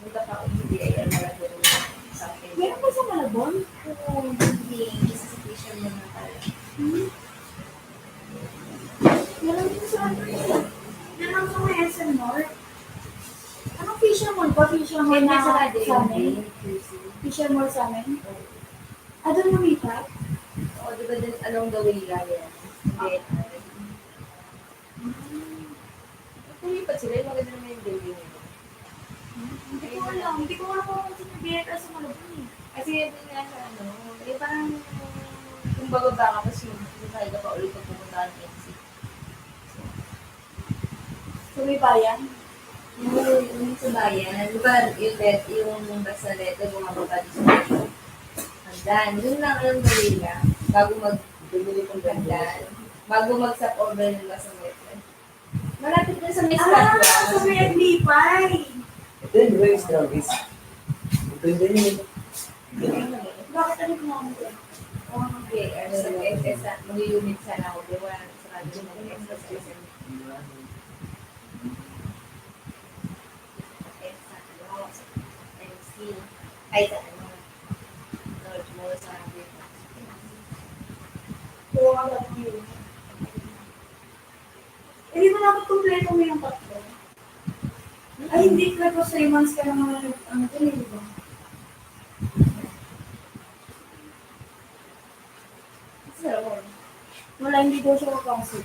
Punta pa ako yung BIR na lagyan mo sa akin. Meron ba sa Malabon? Oo, hindi. Isa sa tuition mo na pala. Meron din sa ano yun. Meron sa may SM North. Anong Fisher Mall ba? Fisher Mall na sa amin? Fisher Mall sa amin? Ah, doon lumipat? Oo, di ba din along the way lang yan? BIR. Lumipat sila, yung maganda naman yung building nila. Hindi ko alam. Hindi ko alam kung sino BIR sa Malabon eh. Kasi yun nga sa ano, eh parang kung bababa ka pa siya, tayo ka pa ulit pag pumunta ng NC. So may bayan? Yung sa bayan, di ba yung Basalete, bumababa din sa bayan. Hagdan, yun lang alam gawin lang, bago mag-bumili kong hagdan, bago mag-stop over ng Basalete. Malapit na sa may spot. Sa may Aglipay. Ito yung Royce Travis. Ito yung yun. Bakit ano mo mo? Okay, sa SS, mag-unit sana ako. Di ba, sa radyo ng SS. MC. Ay, sa ano. George Moore sa radyo. Kuha ka lang yun. Eh, di ba dapat kumpleto mo yung tatlo? Ay, hindi ka po 3 months ka naman ano ito, di ba? Sir, Wala, hindi daw siya kapasok.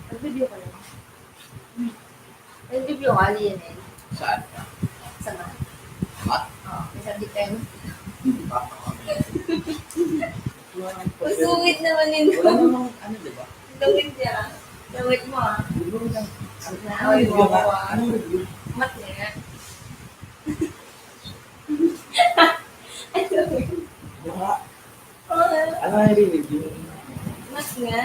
nag-video ka lang. Nag-video ka, alien eh. Saan? Sama. Mat? Oo, may subject tayo. Wala Masungit naman yun. namang ano, di ba? Gawin niya. Gawin mo ah. Ano Naaway mo review ako nga? ah. Anong review? Mat niya. Baka, ano nga yung review? Mat nga.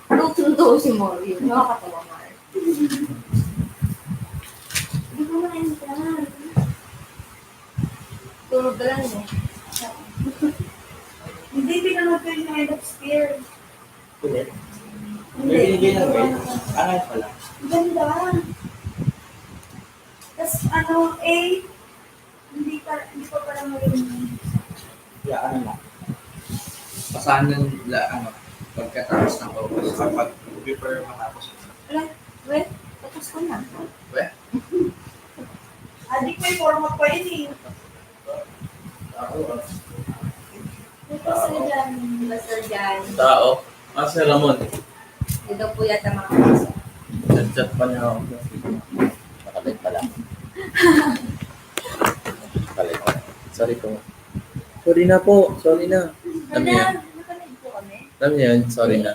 Tutundo si Mori. Nakakatawa nga. Hindi ko ma-enter. Tulog ka lang eh. Hindi, pinanood ko yung end of sphere. Ulit? May binigay ng grade? Ano yun pala? Ganda. Tapos ano, A, hindi pa pala maging Yeah, ano na? Pasahan ng ano, pagkatapos ng August, kapag before matapos. Wala. Wait. Tapos ko na. Well, adik may format pa yun eh. Ito sa dyan. Basta dyan. Tao. Si Ramon. Ito po yata mga kaso. Chat-chat pa niya ako. Nakalit pala. Nakalit pala. Sorry po. Sorry na po. Sorry na. Alam niyo yan. Nakalive po kami. Alam niyo yan. Sorry na.